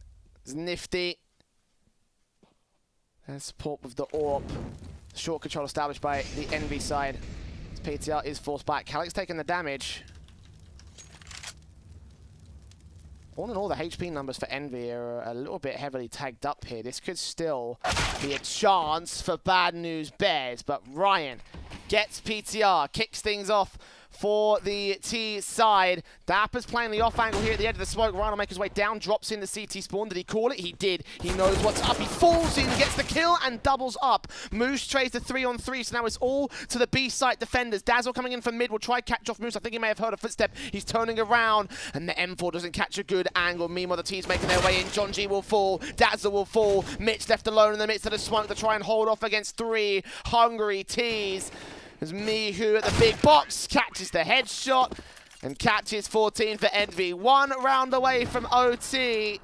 It's nifty. And support with the AWP. Short control established by the Envy side. As PTR is forced back. Calic's taking the damage. All in all, the HP numbers for Envy are a little bit heavily tagged up here. This could still be a chance for Bad News Bears, but Ryan gets PTR, kicks things off for the T side. Dapper's playing the off angle here at the edge of the smoke. Ryan will make his way down, drops in the CT spawn. Did he call it? He did. He knows what's up. He falls in, gets the kill, and doubles up. Moose trades the 3-on-3, so now it's all to the B site defenders. Dazzle coming in from mid will try catch off Moose. I think he may have heard a footstep. He's turning around, and the M4 doesn't catch a good angle. Meanwhile, the T's making their way in. John G will fall. Dazzle will fall. Mitch left alone in the midst of the smoke to try and hold off against 3 hungry T's. As Mihu at the big box catches the headshot and catches 14 for Envy. 1 round away from OT.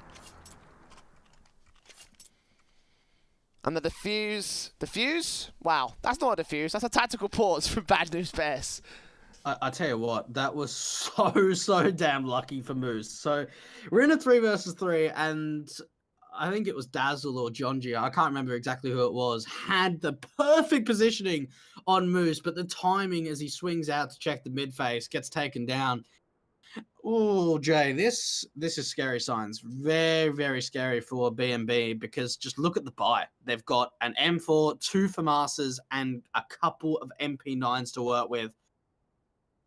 And the defuse? Wow, that's not a defuse. That's a tactical pause from Bad News Bears. I tell you what, that was so damn lucky for Moose. So we're in a 3 versus 3, and I think it was Dazzle or John G, I can't remember exactly who it was, had the perfect positioning on Moose, but the timing as he swings out to check the mid face gets taken down. Oh, Jay, this is scary signs. Very scary for B&B because just look at the buy. They've got an M4, 2 FAMASas, and a couple of MP9s to work with.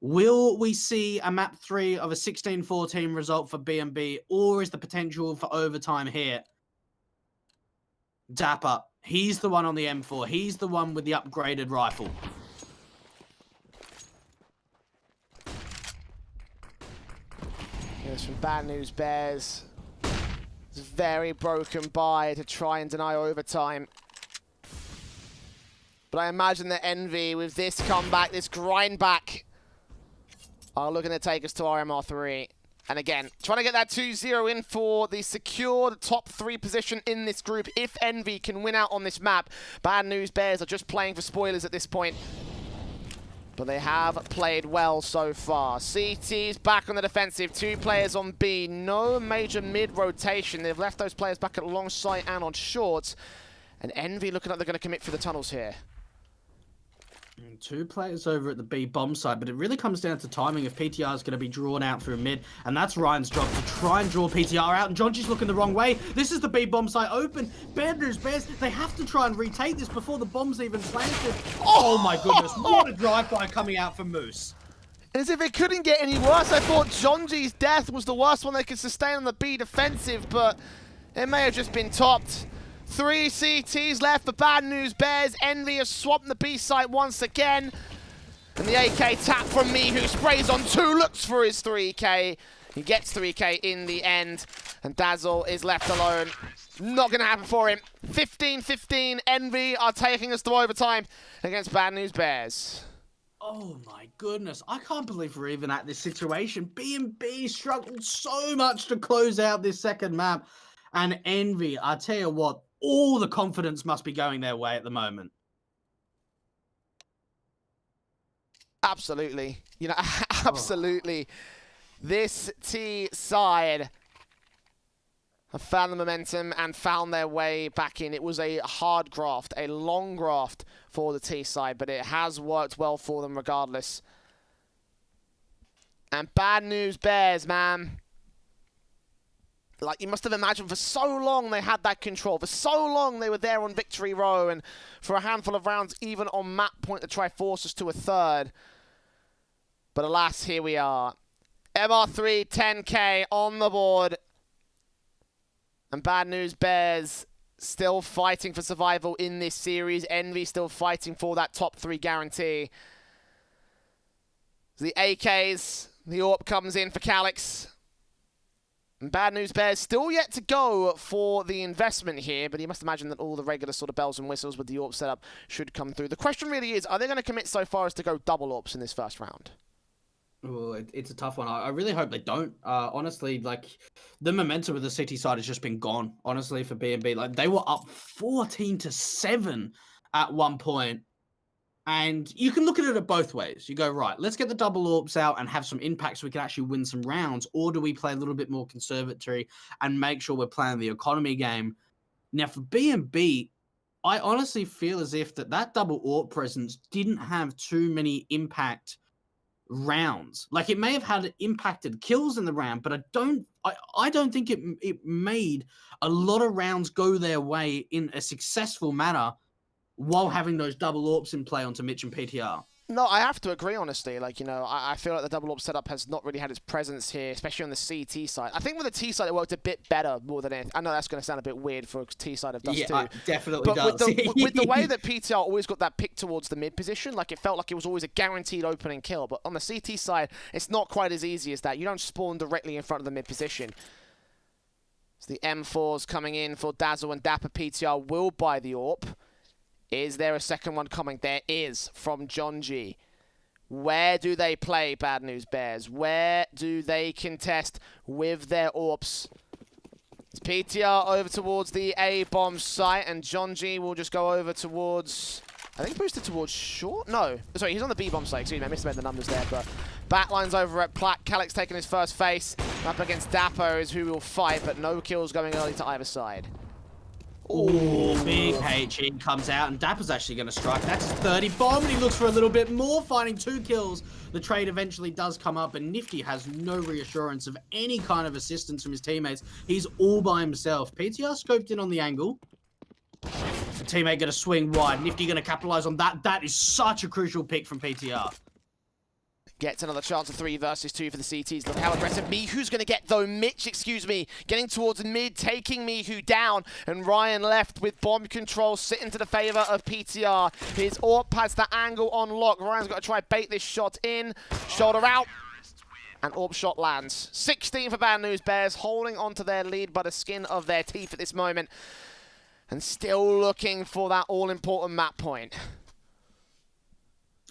Will we see a map 3 of a 16-14 result for B&B, or is the potential for overtime here? Dapper, he's the one on the M4. He's the one with the upgraded rifle. Here's from Bad News Bears. It's very broken by to try and deny overtime. But I imagine that Envy, with this comeback, this grind back, are looking to take us to RMR3. And again, trying to get that 2-0 in for the secured top 3 position in this group. If Envy can win out on this map, Bad News Bears are just playing for spoilers at this point. But they have played well so far. CT's back on the defensive. 2 players on B. No major mid-rotation. They've left those players back at long sight and on shorts. And Envy looking like they're going to commit for the tunnels here. 2 players over at the B bomb side, but it really comes down to timing if PTR is going to be drawn out through mid, and that's Ryan's job to try and draw PTR out, and Jonji's looking the wrong way. This is the B bomb site open. Bad News Bears, they have to try and retake this before the bomb's even planted. Oh my goodness, what a drive-by coming out from Moose. As if it couldn't get any worse. I thought Jonji's death was the worst one they could sustain on the B defensive, but it may have just been topped. 3 CTs left for Bad News Bears. Envy has swapped the B site once again. And the AK tap from me, who sprays on 2, looks for his 3K. He gets 3K in the end. And Dazzle is left alone. Not going to happen for him. 15-15. Envy are taking us to overtime against Bad News Bears. Oh my goodness, I can't believe we're even at this situation. B&B struggled so much to close out this second map. And Envy, I tell you what, all the confidence must be going their way at the moment. Absolutely. You know, absolutely. This T side have found the momentum and found their way back in. It was a hard graft, a long graft for the T side, but it has worked well for them regardless. And Bad News Bears, man. Like, you must have imagined for so long they had that control. For so long they were there on victory row, and for a handful of rounds, even on map point to try force us to a third. But alas, here we are. MR3, 10k on the board. And Bad News Bears still fighting for survival in this series. Envy still fighting for that top 3 guarantee. The AKs, the AWP comes in for Calyx. And Bad News Bears still yet to go for the investment here, but you must imagine that all the regular sort of bells and whistles with the AWP setup should come through. The question really is, are they going to commit so far as to go double AWPs in this first round? Oh, it's a tough one. I really hope they don't. Honestly, like, the momentum of the City side has just been gone, honestly, for B&B. Like, they were up 14-7 at one point. And you can look at it both ways. You go, right, let's get the double AWPs out and have some impact so we can actually win some rounds. Or do we play a little bit more conservatory and make sure we're playing the economy game? Now, for B&B, I honestly feel as if that double AWP presence didn't have too many impact rounds. Like, it may have had impacted kills in the round, but I don't think it made a lot of rounds go their way in a successful manner while having those double AWPs in play onto Mitch and PTR. No, I have to agree, honestly. Like, you know, I feel like the double AWP setup has not really had its presence here, especially on the CT side. I think with the T side, it worked a bit better more than anything. I know that's going to sound a bit weird for T side of Dust2. Yeah, it definitely but does. with the way that PTR always got that pick towards the mid position, like, it felt like it was always a guaranteed opening kill. But on the CT side, it's not quite as easy as that. You don't spawn directly in front of the mid position. So the M4s coming in for Dazzle and Dapper. PTR will buy the AWP. Is there a second one coming? There is, from John G. Where do they play, Bad News Bears? Where do they contest with their AWPs? It's PTR over towards the A-bomb site, and John G will just go over towards... I think boosted towards short? No. Sorry, he's on the B-bomb site. Excuse me, I misread the numbers there, but... Batline's over at Plat. Calyx taking his first face. Up against Dapper is who will fight, but no kills going early to either side. Oh, big HE comes out, and Dapper's actually going to strike. That's his 30 bomb, and he looks for a little bit more, finding 2 kills. The trade eventually does come up, and Nifty has no reassurance of any kind of assistance from his teammates. He's all by himself. PTR scoped in on the angle. The teammate going to swing wide. Nifty going to capitalize on that. That is such a crucial pick from PTR. Gets another chance of 3 versus 2 for the CTs. Look how aggressive Mihu's going to get, though. Mitch, excuse me, getting towards mid, taking Mihu down. And Ryan left with bomb control, sitting to the favor of PTR. His AWP has the angle on lock. Ryan's got to try bait this shot in. Shoulder out. And AWP shot lands. 16 for Bad News Bears, holding on to their lead by the skin of their teeth at this moment. And still looking for that all-important map point.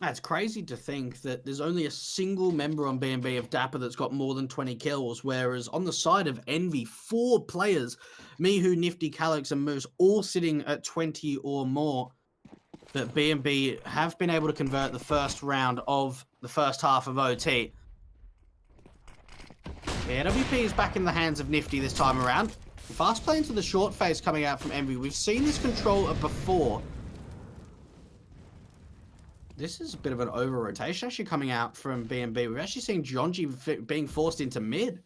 It's crazy to think that there's only a single member on B&B of Dapper that's got more than 20 kills, whereas on the side of Envy, 4 players, Mihu, Nifty, Calyx, and Moose, all sitting at 20 or more, that B&B have been able to convert the first round of the first half of OT. Yeah, WP is back in the hands of Nifty this time around. Fast play into the short phase coming out from Envy. We've seen this controller before. This is a bit of an over-rotation actually coming out from B&B. We've actually seen Jonji being forced into mid.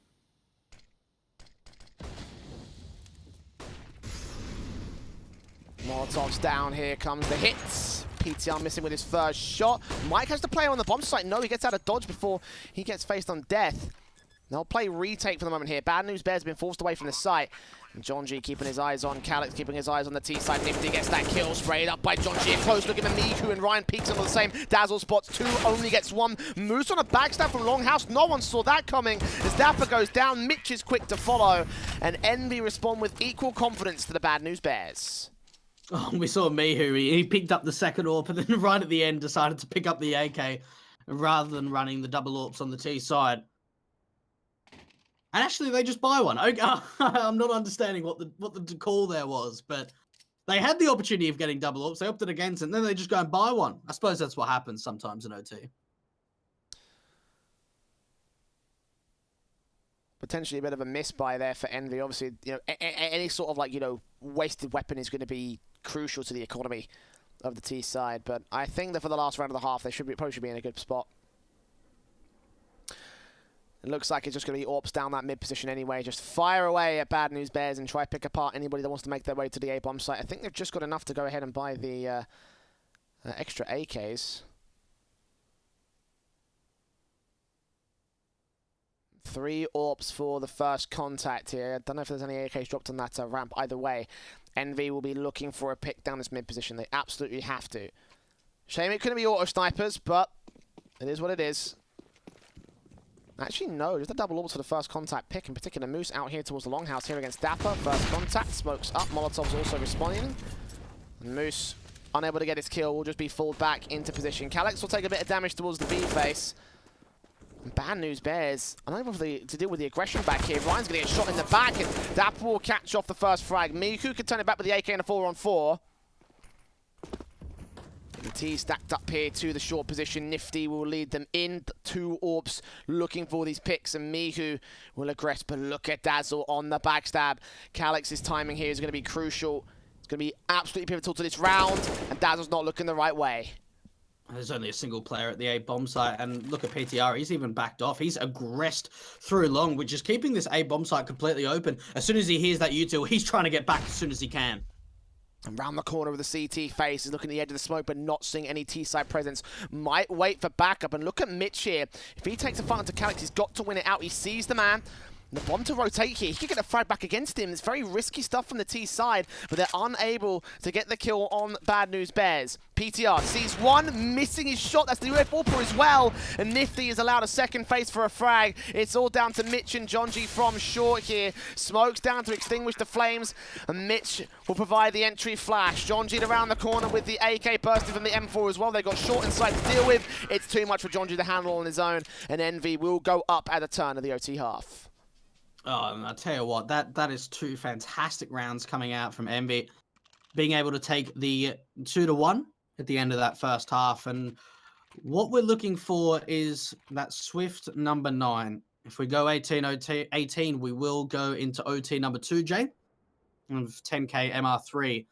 Molotov's down, here comes the hits. PTR missing with his first shot. Mike has to play on the bomb site. No, he gets out of dodge before he gets faced on death. They'll play retake for the moment here. Bad News Bears have been forced away from the site. And John G keeping his eyes on Calyx, keeping his eyes on the T side. Nifty gets that kill, sprayed up by John G. A close look at Miku, and Ryan peeks on the same. Dazzle spots 2, only gets 1. Moose on a backstab from Longhouse. No one saw that coming. As Dapper goes down, Mitch is quick to follow. And Envy respond with equal confidence to the Bad News Bears. Oh, we saw Mihu. He picked up the second AWP, and then right at the end decided to pick up the AK rather than running the double AWPs on the T side. And actually, they just buy one. I'm not understanding what the call there was, but they had the opportunity of getting double AWPs. They opted against it, and then they just go and buy one. I suppose that's what happens sometimes in OT. Potentially a bit of a misbuy there for Envy. Obviously, you know, any sort of, like, you know, wasted weapon is going to be crucial to the economy of the T side. But I think that for the last round of the half, they probably should be in a good spot. It looks like it's just going to be AWPs down that mid position anyway. Just fire away at Bad News Bears and try to pick apart anybody that wants to make their way to the A-bomb site. I think they've just got enough to go ahead and buy the extra AKs. 3 AWPs for the first contact here. I don't know if there's any AKs dropped on that ramp. Either way, Envy will be looking for a pick down this mid position. They absolutely have to. Shame it couldn't be auto snipers, but it is what it is. Actually, no, just a double AWPs for the first contact pick. In particular, Moose out here towards the longhouse here against Dapper. First contact, smokes up. Molotov's also responding. And Moose, unable to get his kill, will just be pulled back into position. Calyx will take a bit of damage towards the B face. Bad news bears, unable to deal with the aggression back here. Ryan's going to get shot in the back, and Dapper will catch off the first frag. Miku can turn it back with the AK and a 4-on-4. The T stacked up here to the short position. Nifty will lead them in. 2 AWPs looking for these picks, and Miku will aggress, but look at Dazzle on the backstab. Calyx's timing here is going to be crucial. It's going to be absolutely pivotal to this round, and Dazzle's not looking the right way. There's only a single player at the A bomb site, and look at PTR, he's even backed off. He's aggressed through long, which is keeping this A bomb site completely open. As soon as he hears that util, he's trying to get back as soon as he can. And round the corner of the CT face is looking at the edge of the smoke, but not seeing any T-side presence. Might wait for backup, and look at Mitch here. If he takes a fight onto Calyx, he's got to win it out. He sees the man. The bomb to rotate here. He could get a frag back against him. It's very risky stuff from the T side, but they're unable to get the kill on Bad News Bears. PTR sees one, missing his shot. That's the UF AWPer as well. And Nifty is allowed a second face for a frag. It's all down to Mitch and Jonji from short here. Smokes down to extinguish the flames, and Mitch will provide the entry flash. Jonji around the corner with the AK bursting from the M4 as well. They've got short inside to deal with. It's too much for Jonji to handle on his own, and Envy will go up at a turn of the OT half. Oh, and I tell you what, that is 2 fantastic rounds coming out from Envy, being able to take the 2-1 at the end of that first half. And what we're looking for is that swift number 9. If we go 18, we will go into OT number 2, Jay, of 10k MR3.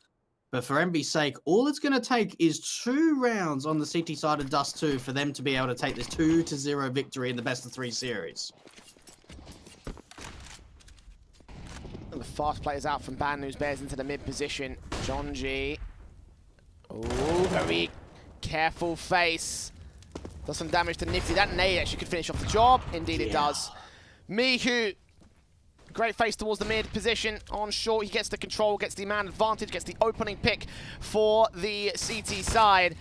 But for Envy's sake, all it's going to take is 2 rounds on the CT side of Dust2 for them to be able to take this 2-0 victory in the best of 3 series. The fast plays out from Bad News Bears into the mid position. Jonji. Oh, very careful face. Does some damage to Nifty. That nade actually could finish off the job. Indeed it does. Miku. Great face towards the mid position. On short, he gets the control, gets the man advantage, gets the opening pick for the CT side.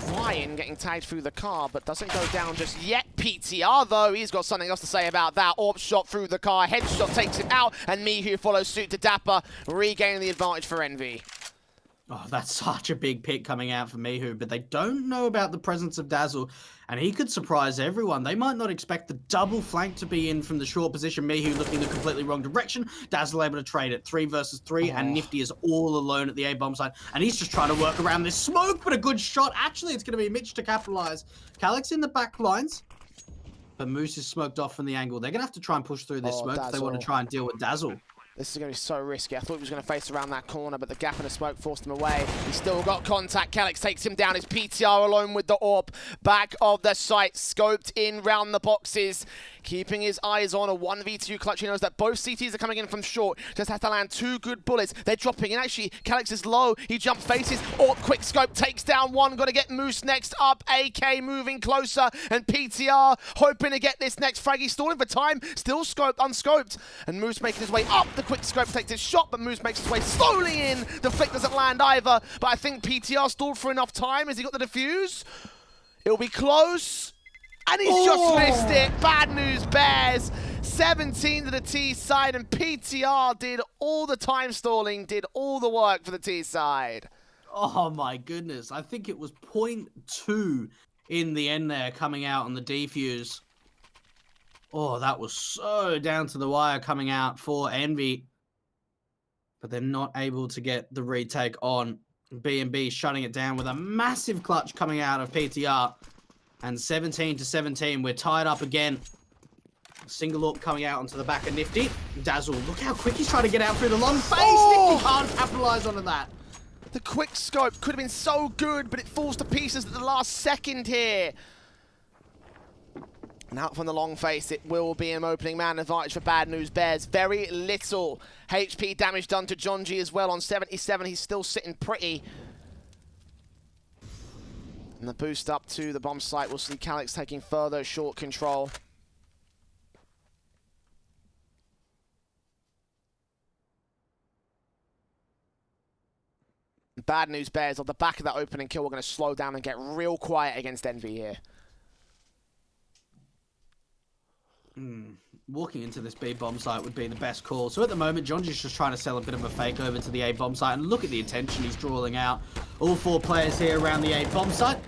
Ryan getting tagged through the car, but doesn't go down just yet. PTR, though, he's got something else to say about that. AWP shot through the car, headshot takes him out, and Mihu follows suit to Dapper, regaining the advantage for Envy. Oh, that's such a big pick coming out for Mihu, but they don't know about the presence of Dazzle, and he could surprise everyone. They might not expect the double flank to be in from the short position. Mihu looking the completely wrong direction. Dazzle able to trade it 3 versus 3, and Nifty is all alone at the A-bomb side, and he's just trying to work around this smoke, but a good shot. Actually, it's going to be Mitch to capitalize. Calyx in the back lines, but Moose is smoked off from the angle. They're going to have to try and push through this smoke if they want to try and deal with Dazzle. This is going to be so risky. I thought he was going to face around that corner, but the gap in the smoke forced him away. He's still got contact. Calyx takes him down. His PTR alone with the AWP. Back of the site, scoped in round the boxes. Keeping his eyes on a 1v2 clutch. He knows that both CTs are coming in from short. Just has to land 2 good bullets. They're dropping in. Actually, Calyx is low. He jump faces. AWP quick scope takes down one. Got to get Moose next up. AK moving closer. And PTR hoping to get this next frag. He's stalling for time. Still scoped, unscoped. And Moose making his way up. The quick scope takes his shot, but Moose makes his way slowly in. The flick doesn't land either. But I think PTR stalled for enough time. Has he got the defuse? It'll be close. And he's just missed it. Bad News Bears. 17 to the T side, and PTR did all the time stalling, did all the work for the T side. Oh my goodness. I think it was 0.2 in the end there coming out on the defuse. Oh, that was so down to the wire coming out for Envy. But they're not able to get the retake on. B&B shutting it down with a massive clutch coming out of PTR. And 17 to 17, we're tied up again. Single AWP coming out onto the back of Nifty. Dazzle, look how quick he's trying to get out through the long face. Nifty can't capitalize onto that. The quick scope could have been so good, but it falls to pieces at the last second here. And out from the long face, it will be an opening man advantage for Bad News Bears. Very little HP damage done to Jonji as well on 77. He's still sitting pretty. And the boost up to the bomb site, we'll see Calyx taking further short control. Bad News Bears, off the back of that opening kill, we're going to slow down and get real quiet against Envy here. Walking into this B bomb site would be the best call. So at the moment, Jonji's just trying to sell a bit of a fake over to the A bomb site. And look at the attention he's drawing out. All 4 players here around the A bomb site.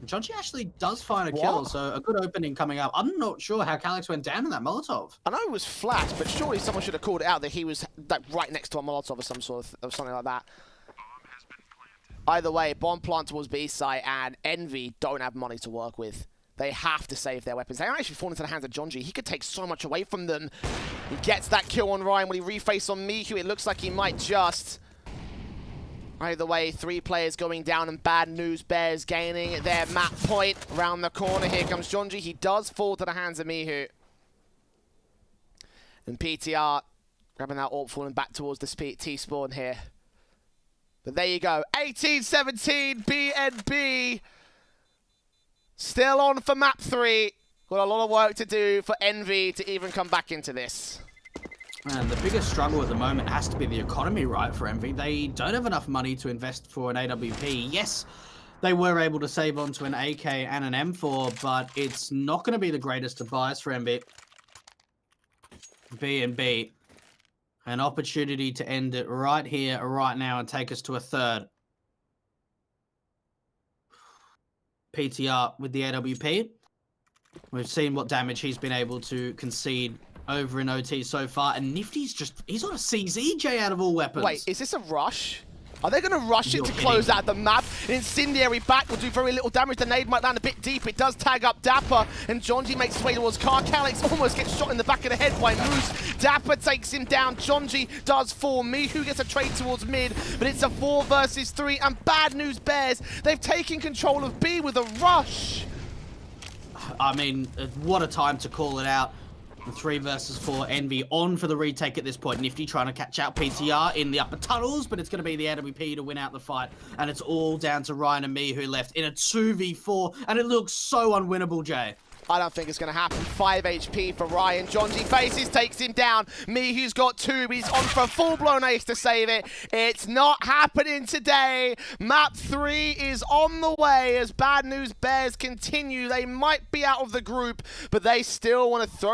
Jonji actually does find a kill, so a good opening coming up. I'm not sure how Calyx went down in that Molotov. I know it was flat, but surely someone should have called it out that he was like right next to a Molotov or some sort of something like that. Either way, bomb plant towards B site, and Envy don't have money to work with. They have to save their weapons. They are actually falling into the hands of Jonji. He could take so much away from them. He gets that kill on Ryan. Will he reface on Mihu? It looks like he might just. Either way, 3 players going down, and Bad News Bears gaining their map point. Around the corner, here comes Jonji. He does fall to the hands of Mihu. And PTR grabbing that AWP, falling back towards the T-spawn here. But there you go. 18-17, BNB. Still on for map 3. Got a lot of work to do for Envy to even come back into this. And the biggest struggle at the moment has to be the economy, right, for Envy. They don't have enough money to invest for an AWP. Yes, they were able to save onto an AK and an M4, but it's not going to be the greatest of buys for Envy. B&B. An opportunity to end it right here, right now, and take us to a 3rd. PTR with the AWP. We've seen what damage he's been able to concede over in OT so far, and Nifty's he's on a CZJ out of all weapons. Wait, is this a rush? Are they going to rush You're it to kidding. close out the map? An incendiary back will do very little damage. The nade might land a bit deep. It does tag up Dapper, and Jonji makes his way towards Car. Calyx almost gets shot in the back of the head by Moose. Dapper takes him down. Jonji does fall. Mihu gets a trade towards mid, but it's a 4 versus 3, and Bad News Bears, they've taken control of B with a rush. I mean, what a time to call it out. 3 versus 4, Envy on for the retake at this point. Nifty trying to catch out PTR in the upper tunnels, but it's going to be the AWP to win out the fight. And it's all down to Ryan and me who left in a 2v4, and it looks so unwinnable, Jay. I don't think it's going to happen. 5 HP for Ryan. Jonji faces, takes him down. Mihu's got 2. He's on for a full-blown ace to save it. It's not happening today. Map 3 is on the way as Bad News Bears continue. They might be out of the group, but they still want to throw